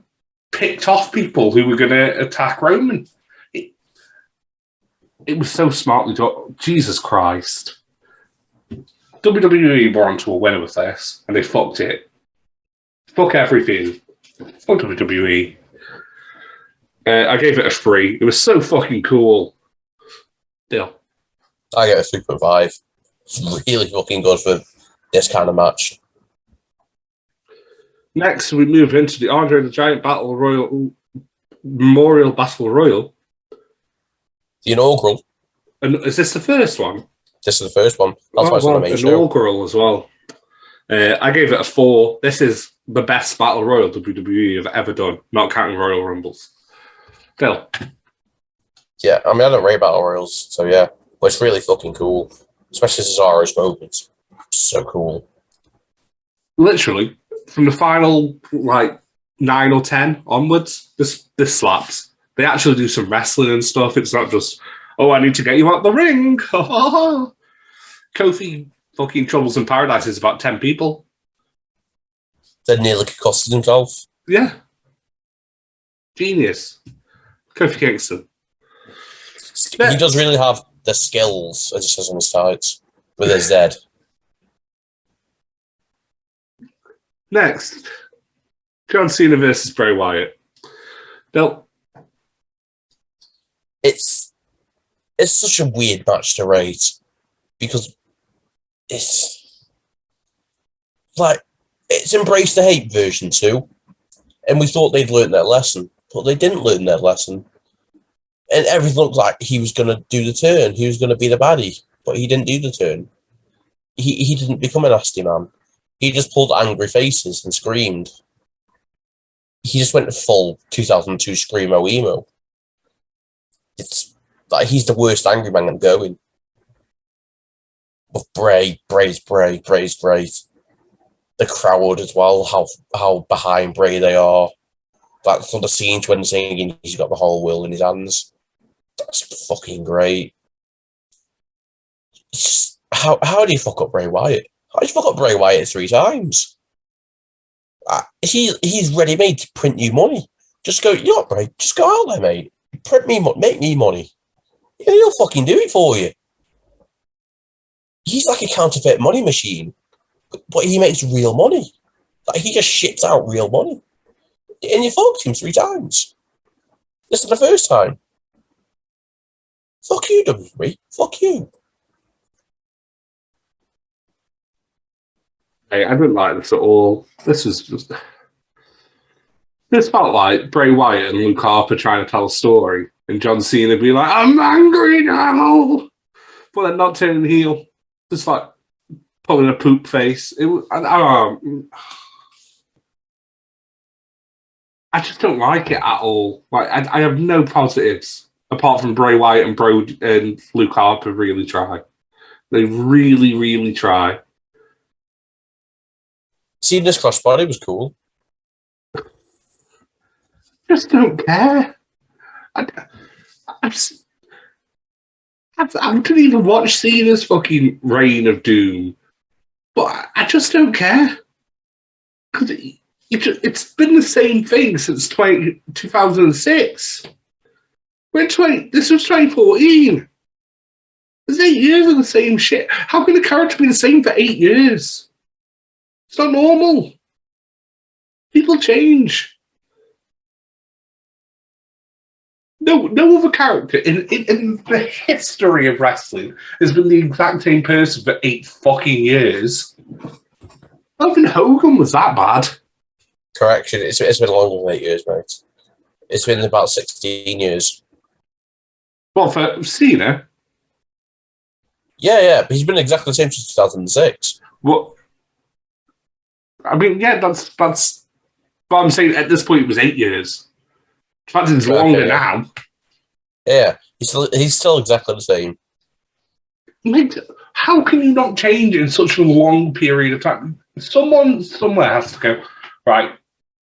picked off people who were going to attack Roman. It was so smartly done. Jesus Christ. WWE were onto a winner with this, and they fucked it. Fuck everything. Fuck WWE. I gave it a 3. It was so fucking cool. Deal. I get a 3.5. It's really fucking good for this kind of match. Next, we move into the Andre the Giant Battle Royal Memorial Battle Royal. The inaugural. And is this the first one? This is the first one. That's why it's on the main show. Inaugural as well. I gave it a 4. This is the best Battle Royal WWE have ever done, not counting Royal Rumbles. Phil. Yeah, I mean, I don't rate Battle Royals, so yeah. But it's really fucking cool. Especially Cesaro's moments. So cool. Literally, from the final, 9 or 10 onwards, this slaps. They actually do some wrestling and stuff. It's not just, oh, I need to get you out the ring. Kofi fucking Troubles in Paradise is about 10 people. Then nearly costed himself. Yeah. Genius. Kofi Kingston. He does really have the skills, as it says on his tights, with his Z. Next, John Cena versus Bray Wyatt. Bill. It's such a weird match to rate because it's like it's Embrace the Hate version 2, and we thought they'd learned their lesson, but they didn't learn their lesson. And everything looked like he was going to do the turn. He was going to be the baddie, but he didn't do the turn. He didn't become a nasty man. He just pulled angry faces and screamed. He just went full 2002 Screamo emo. It's like he's the worst angry man going. But Bray's great. The crowd as well, how behind Bray they are. That's on the scenes when singing, he's got the whole world in his hands. That's fucking great. How do you fuck up Bray Wyatt? How do you fuck up Bray Wyatt 3 times? He's ready made to print you money. Just go, you know what, Bray? Just go out there, mate. Print me money, make me money. Yeah, he'll fucking do it for you. He's like a counterfeit money machine, but he makes real money. Like he just ships out real money. And you fucked him 3 times. This is the first time. Fuck you, WWE. Fuck you. Hey, I didn't like this at all. This felt like Bray Wyatt and Luke Harper trying to tell a story, and John Cena be like, "I'm angry now," but then not turning heel, just like pulling a poop face. I just don't like it at all. Like I have no positives apart from Bray Wyatt and Luke Harper really try. They really, really try. Seeing this crossbody was cool. Just don't care. I couldn't even watch Cena's fucking Reign of Doom, but I just don't care because it's been the same thing since 2006. This was 2014. There's 8 years of the same shit. How can a character be the same for 8 years? It's not normal. People change. No other character in the history of wrestling has been the exact same person for 8 fucking years. Not even Hogan was that bad. Correction, it's been longer than 8 years, mate. It's been about 16 years. What, for Cena? Yeah, but he's been exactly the same since 2006. What? I mean, yeah, that's. But I'm saying at this point it was 8 years. The fact it's longer now. Yeah, he's still exactly the same. Like, how can you not change in such a long period of time? Someone somewhere has to go, right,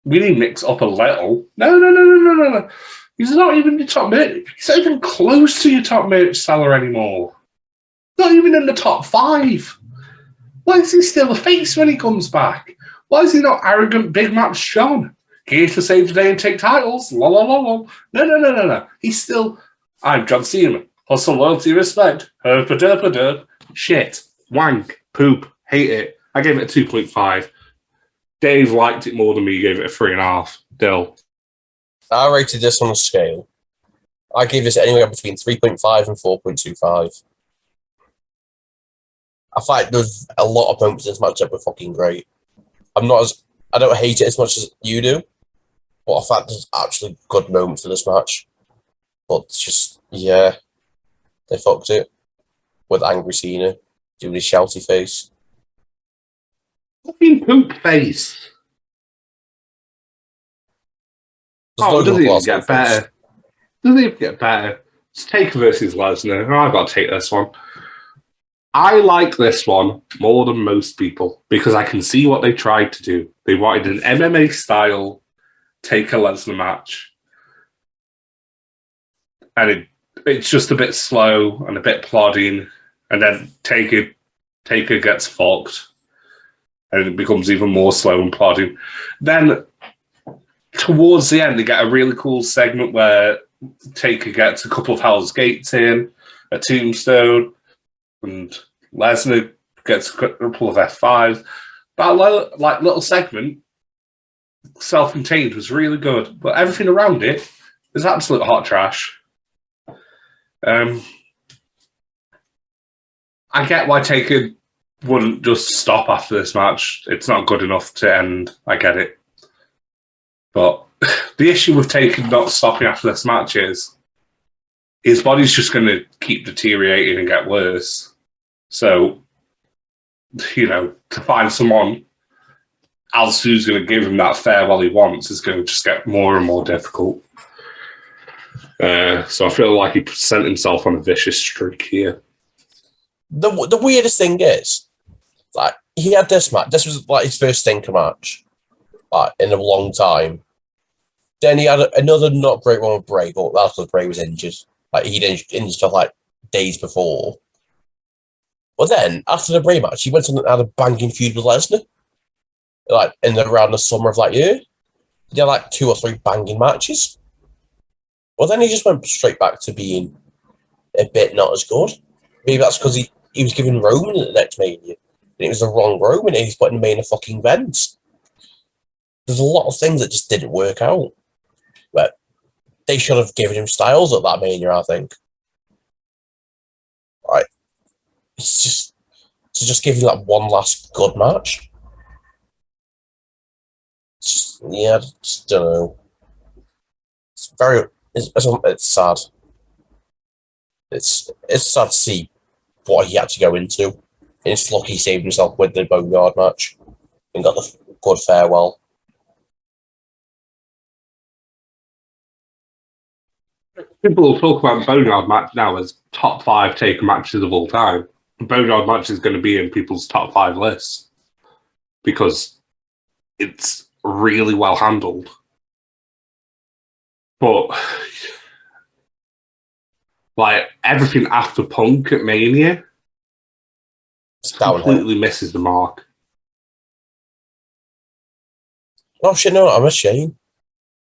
we need to mix up a little. No. He's not even your top merch. He's not even close to your top merch seller anymore. Not even in the top 5. Why is he still a face when he comes back? Why is he not arrogant Big Match John? Here to save the day and take titles. La la la la. No. He's still, I'm John Cena. Hustle, loyalty, respect. Herpa derpa derp. Shit. Wank. Poop. Hate it. I gave it a 2.5. Dave liked it more than me. He gave it a 3.5. Dill. I rated this on a scale. I gave this anywhere between 3.5 and 4.25. I feel like there's a lot of moments in this match that were fucking great. I don't hate it as much as you do, but I feel like there's actually good moments in this match. But it's just, yeah, they fucked it with Angry Cena doing his shouty face. Fucking poop face. Oh, doesn't even get better. Doesn't even get better. It's Taker versus Lesnar. Oh, I've got to take this one. I like this one more than most people because I can see what they tried to do. They wanted an MMA style Taker Lesnar match. And it's just a bit slow and a bit plodding. And then Taker gets fucked. And it becomes even more slow and plodding. Then towards the end, they get a really cool segment where Taker gets a couple of Hell's Gates in, a tombstone, and Lesnar gets a couple of F5s. That little segment, self-contained, was really good, but everything around it is absolute hot trash. I get why Taker wouldn't just stop after this match. It's not good enough to end. I get it. But the issue with Taker not stopping after this match is his body's just going to keep deteriorating and get worse. So, to find someone else who's going to give him that farewell he wants is going to just get more and more difficult. So I feel like he sent himself on a vicious streak here. The weirdest thing is, like, he had this match. This was like his first stinker match, in a long time. Then he had another not great one with Bray, but that's because Bray was injured. Like, he'd injured stuff like days before. But then, after the Bray match, he went on and had a banging feud with Lesnar. Like, around the summer of that year. He had like 2 or 3 banging matches. Well, then he just went straight back to being a bit not as good. Maybe that's because he was giving Roman at the next Mania. And it was the wrong Roman, and he's putting him in a fucking vent. There's a lot of things that just didn't work out. But they should have given him Styles at that Mania, I think. Right. It's just give him like one last good match. I just don't know. It's sad. It's sad to see what he had to go into. And it's lucky he saved himself with the Boneyard match and got the good farewell. People will talk about Boneyard match now as top 5 Taker matches of all time. Boneyard match is going to be in people's top 5 lists because it's really well handled. But like everything after Punk at Mania completely misses the mark. Oh shit, no, I'm a Shane.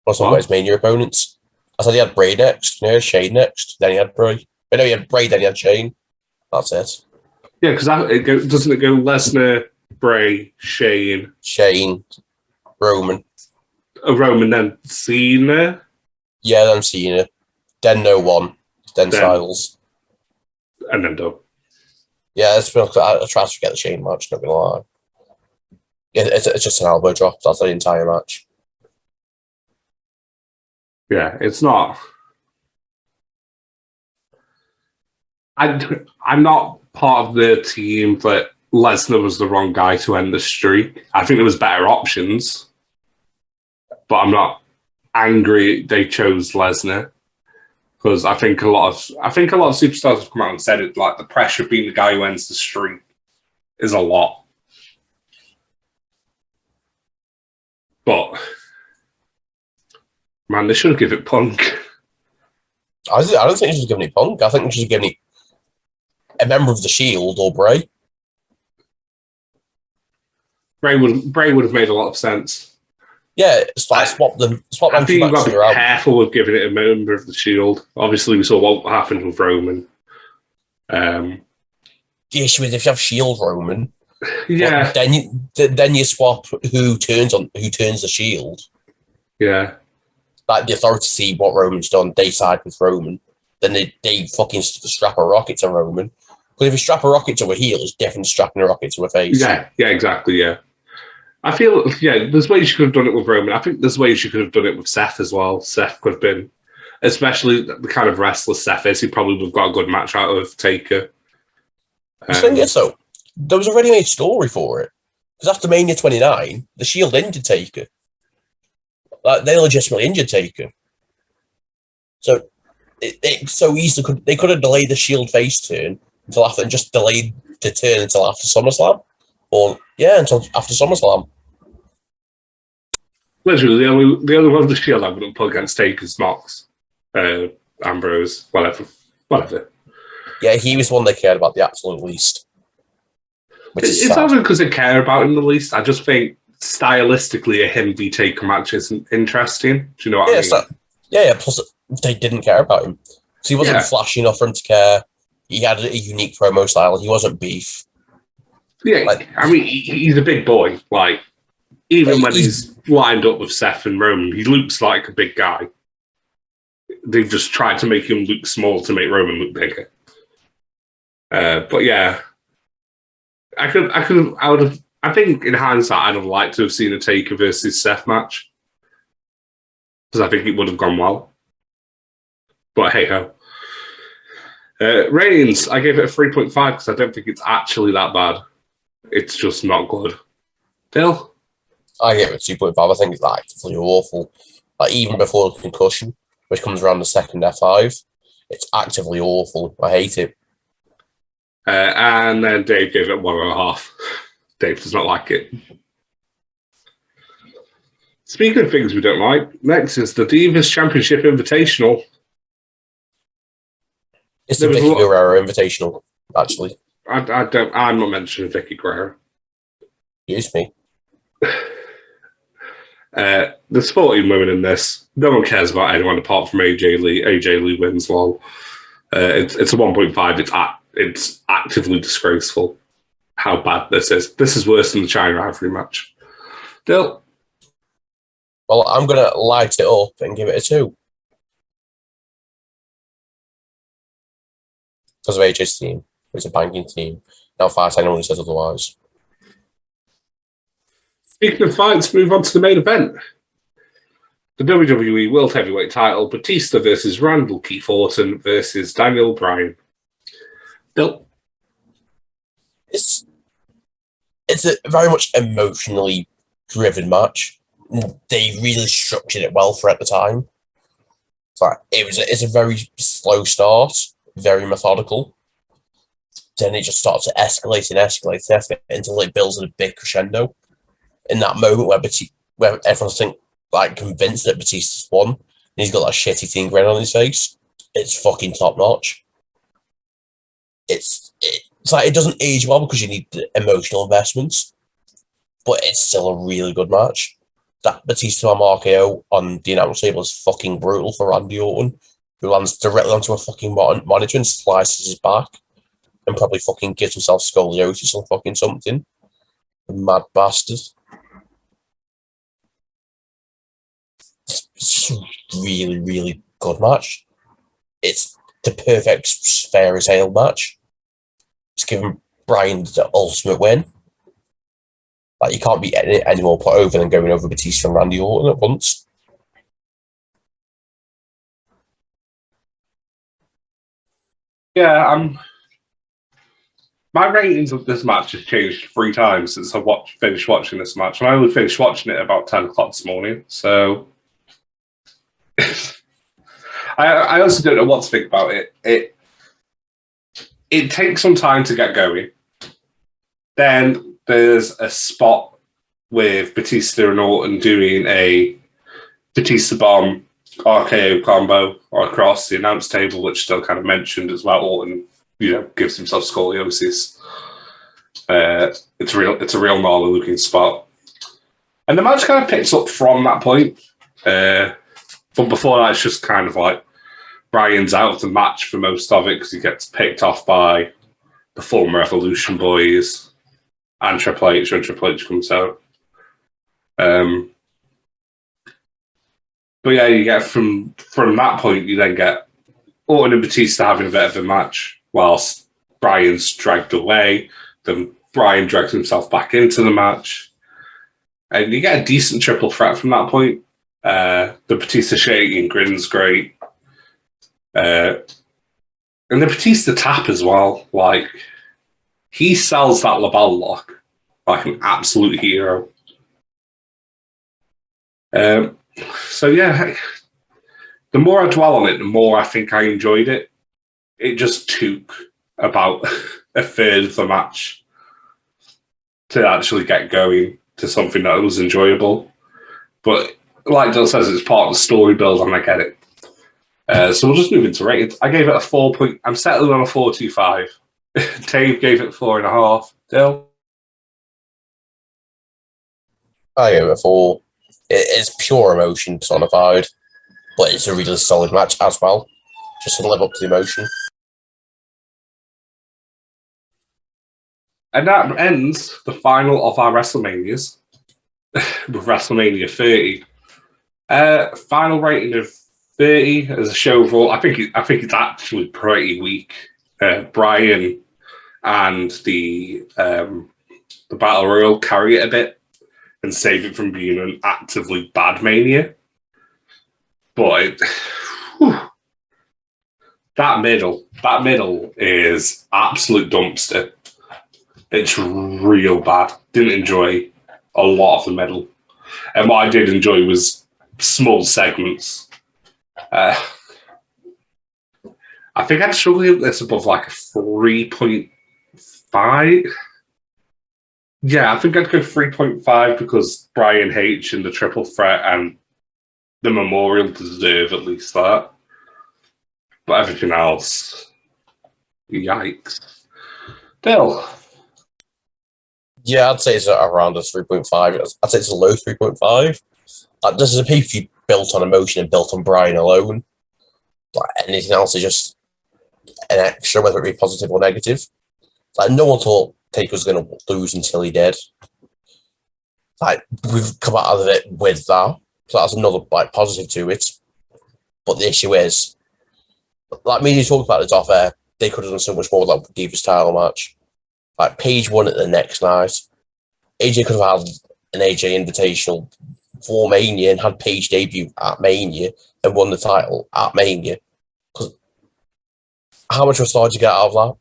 I was talking about his Mania opponents. I said he had Bray next, Shane next, then he had Bray. But no, he had Bray, then he had Shane. That's it. Yeah, because doesn't it go Lesnar, Bray, Shane, Roman. Roman, then Cena? Yeah, then Cena. Then no one. Then Styles. And then done. Yeah, it's been I tried to get the Shane match, not gonna lie. Yeah, it's just an elbow drop. That's the entire match. Yeah, it's not. I'm not part of the team that Lesnar was the wrong guy to end the streak. I think there was better options, but I'm not angry they chose Lesnar because I think a lot of superstars have come out and said it, like the pressure of being the guy who ends the streak is a lot. But man, they should have given it Punk. I don't think they should have given it Punk. I think they should have given it a member of the Shield or Bray. Bray would have made a lot of sense. Yeah, it's like swap them. I think you've got to be around. careful with giving it a member of the Shield. Obviously, we saw what happened with Roman. The issue is if you have Shield Roman, Yeah, then you swap who turns the Shield. yeah. Like the Authority see what Roman's done, they side with Roman. Then they fucking strap a rocket to Roman. Because if you strap a rocket to a heel, it's different to strapping a rocket to a face. Yeah, exactly, yeah. I feel, there's ways you could have done it with Roman. I think there's ways you could have done it with Seth as well. Seth could have been, especially the kind of wrestler Seth is, he probably would have got a good match out of Taker. The thing is, though, there was a ready-made story for it. Because after Mania 29, the Shield injured Taker. Like, they legitimately injured Taker. So, it so easily they could have delayed the Shield face turn until after, and just delayed the turn until after SummerSlam. Or, until after SummerSlam. Literally, the only one of the Shield I wouldn't put against Taker's Knox, Ambrose, whatever. Yeah, he was the one they cared about the absolute least. It's not even because they care about him the least. I just think stylistically a him v Taker match isn't interesting. Do you know what I mean? Plus, they didn't care about him. So he wasn't flashy enough for him to care. He had a unique promo style. He wasn't beef. Yeah, I mean, he's a big boy. Like, even when he's lined up with Seth and Roman, he looks like a big guy. They've just tried to make him look small to make Roman look bigger. But yeah, I think in hindsight, I'd have liked to have seen a Taker versus Seth match. Because I think it would have gone well. But hey ho. Ratings, I gave it a 3.5 because I don't think it's actually that bad. It's just not good. Phil? I gave it 2.5. I think it's actively awful. Like, even before the concussion, which comes around the second F5, it's actively awful. I hate it. And then Dave gave it 1.5. Dave does not like it. Speaking of things we don't like, next is the Divas Championship Invitational. It's the Vicky Guerrero Invitational, actually. I'm not mentioning Vicky Guerrero. Excuse me. There's 14 women in this. No one cares about anyone apart from AJ Lee. AJ Lee wins, lol. It's a 1.5. It's actively disgraceful how bad this is. This is worse than the China Ivory match. Dill? Well, I'm going to light it up and give it a 2. Because of AJ's team. It's a banking team. Now fight anyone who says otherwise. Speaking of fights, move on to the main event. The WWE World Heavyweight title, Batista versus Randall Keith Orton versus Daniel Bryan. Bill? It's a very much emotionally driven match. They really structured it well for at the time. It's a very slow start, very methodical. Then it just starts to escalate until it builds in a big crescendo. In that moment where everyone's convinced that Batista's won, and he's got that shitty thing grin on his face, it's fucking top notch. It's like it doesn't age well because you need the emotional investments, but it's still a really good match. That Batista RKO on the announce table is fucking brutal for Randy Orton, who lands directly onto a fucking monitor and slices his back, and probably fucking gives himself scoliosis or fucking something. The mad bastard. It's a really, really good match. It's the perfect fair as hail match. It's given Bryan the ultimate win. Like, you can't be any more put over than going over Batista and Randy Orton at once. Yeah, my ratings of this match has changed 3 times since I finished watching this match. And I only finished watching it about 10 o'clock this morning. So I also don't know what to think about it. It takes some time to get going. Then there's a spot with Batista and Orton doing a Batista Bomb RKO combo across the announce table, which still kind of mentioned as well. Orton, gives himself scoliosis. It's a real gnarly looking spot. And the match kind of picks up from that point. But before that, it's just kind of like Bryan's out of the match for most of it because he gets picked off by the former Evolution boys and Triple H when Triple H comes out. But yeah, you get from that point, you then get Orton and Batista having a bit of a match whilst Bryan's dragged away. Then Bryan drags himself back into the match. And you get a decent triple threat from that point. The Batista shaking grin's great. And the Batista tap as well. Like, he sells that label lock like an absolute hero. So yeah, the more I dwell on it, the more I think I enjoyed it. It just took about a third of the match to actually get going to something that was enjoyable. But like Dill says, it's part of the story build and I get it. So we'll just move into ratings. I gave it a 4 point. I'm settling on a 4.25. Dave gave it 4.5. Dill? I gave it a 4. It's pure emotion personified, but it's a really solid match as well. Just to live up to the emotion. And that ends the final of our WrestleManias with WrestleMania 30. Final rating of 30 as a show overall. I think it's actually pretty weak. Bryan and the Battle Royal carry it a bit and save it from being an actively bad Mania. But that middle is absolute dumpster. It's real bad. Didn't enjoy a lot of the middle. And what I did enjoy was small segments. I think I'd struggle with this above like a 3.5. Yeah, I think I'd go 3.5 because Bryan H and the triple threat and the Memorial deserve at least that. But everything else, yikes. Bill? Yeah, I'd say it's around a 3.5. I'd say it's a low 3.5. This is a pay-per-view built on emotion and built on Bryan alone. Like, anything else is just an extra, whether it be positive or negative. Like, no one thought Taker was going to lose until he did. Like, we've come out of it with that. So that's another positive to it. But the issue is, like me, you talked about it off air, they could have done so much more with that Divas title match. Like, Paige won it the next night. AJ could have had an AJ Invitational for Mania and had Paige debut at Mania and won the title at Mania. Because how much of a star did you get out of that?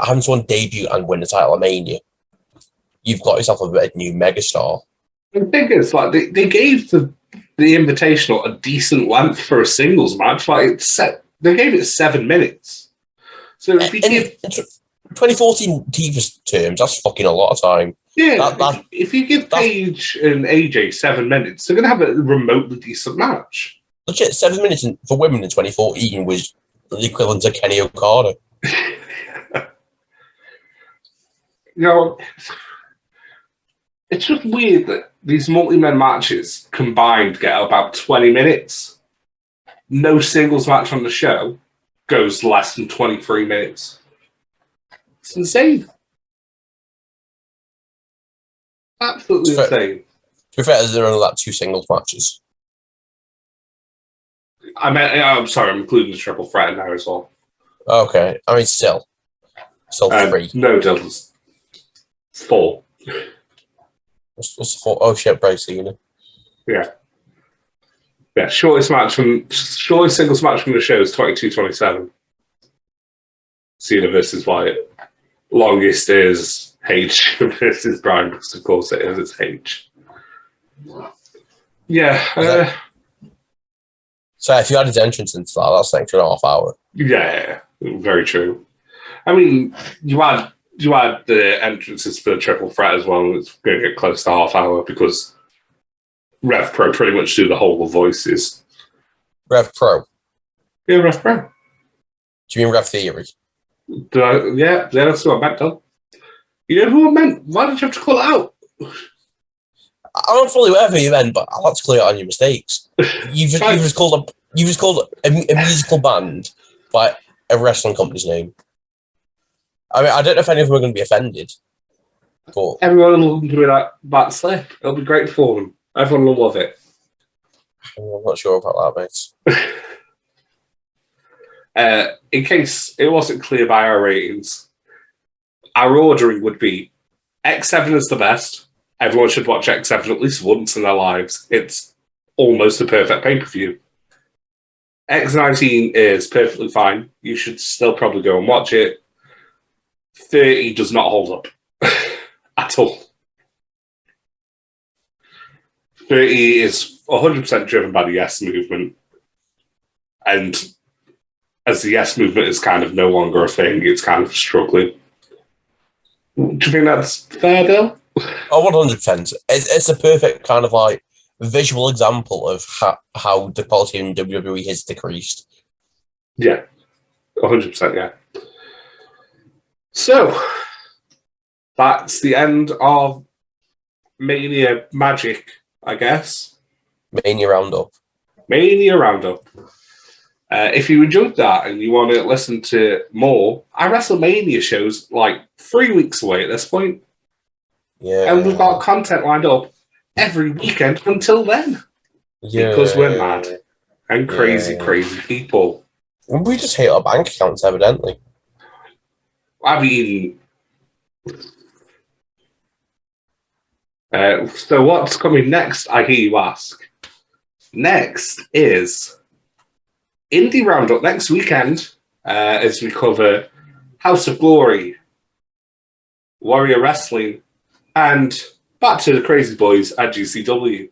Having someone debut and win the title at Mania, you've got yourself a bit of new megastar. The thing is, like, they gave the Invitational a decent length for a singles match. Like, they gave it 7 minutes. So if you give 2014 Divas terms, that's fucking a lot of time. Yeah, if you give Paige and AJ 7 minutes, they're going to have a remotely decent match. Legit, 7 minutes for women in 2014 was the equivalent of Kenny Okada. It's just weird that these multi-man matches combined get about 20 minutes. No singles match on the show goes less than 23 minutes. It's insane. Absolutely insane. To be fair, there are only like 2 singles matches. I'm sorry, I'm including the triple threat in there as well. Okay, I mean, still 3. No, Dylan's 4. What's 4? Oh shit, Bray Cena. Yeah. Shortest singles match from the show is 22:27. Cena versus Wyatt. Longest is H versus Bryan, because of course it's H. Yeah. So if you added entrance into that, that's an extra half hour. Yeah, very true. I mean, you add you had the entrances for the triple threat as well. It's going to get close to half hour because Rev Pro pretty much do the whole of voices. Rev Pro. Yeah, Rev Pro. Do you mean Rev Theory? Yeah, that's what I meant, though. You know who I meant? Why did you have to call it out? I'm not fully aware who you meant, but I'll have to clear it on your mistakes. You just called a musical band by a wrestling company's name. I mean, I don't know if any of them are going to be offended, but Everyone will listen to that slip. It'll be great for them. Everyone will love it. I'm not sure about that, mate. In case it wasn't clear by our ratings, our ordering would be X7 is the best. Everyone should watch X7 at least once in their lives. It's almost a perfect pay-per-view. X19 is perfectly fine. You should still probably go and watch it. 30 does not hold up at all. 30 is 100% driven by the Yes movement. And as the Yes movement is kind of no longer a thing, it's kind of struggling. Do you think that's fair, Bill? Oh, 100%. It's a perfect kind of like visual example of how the quality in WWE has decreased. Yeah, 100%, yeah. So, that's the end of Mania Magic, I guess. Mania Roundup. Mania Roundup. If you enjoyed that and you want to listen to more, our Wrestlemania show's like 3 weeks away at this point. Yeah. And we've got content lined up every weekend until then. Yeah. Because we're mad and crazy people. We just hate our bank accounts, evidently. I mean, so what's coming next, I hear you ask? Next is Indie Roundup next weekend as we cover House of Glory, Warrior Wrestling, and back to the Crazy Boys at GCW.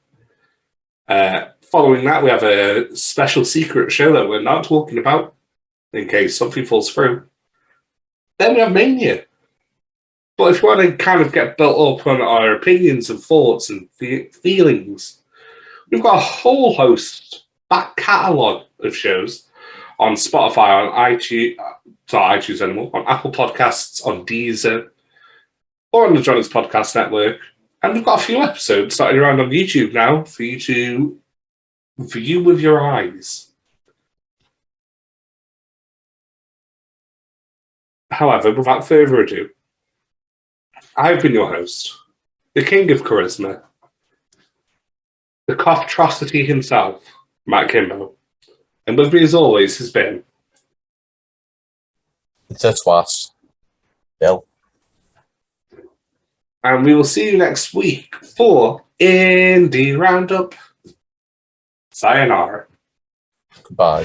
Following that, we have a special secret show that we're not talking about in case something falls through. Then we have Mania. But if you want to kind of get built up on our opinions and thoughts and feelings, we've got a whole host, back catalogue of shows on Spotify, on iTunes, not iTunes anymore, on Apple Podcasts, on Deezer, or on the Johnny's Podcast Network. And we've got a few episodes starting around on YouTube now for you to view with your eyes. However, without further ado, I've been your host, the king of charisma, the coftrosity himself, Matt Kimbo. And with me as always has been... It's a twat. Bill. And we will see you next week for Indie Roundup. Sayonara. Goodbye.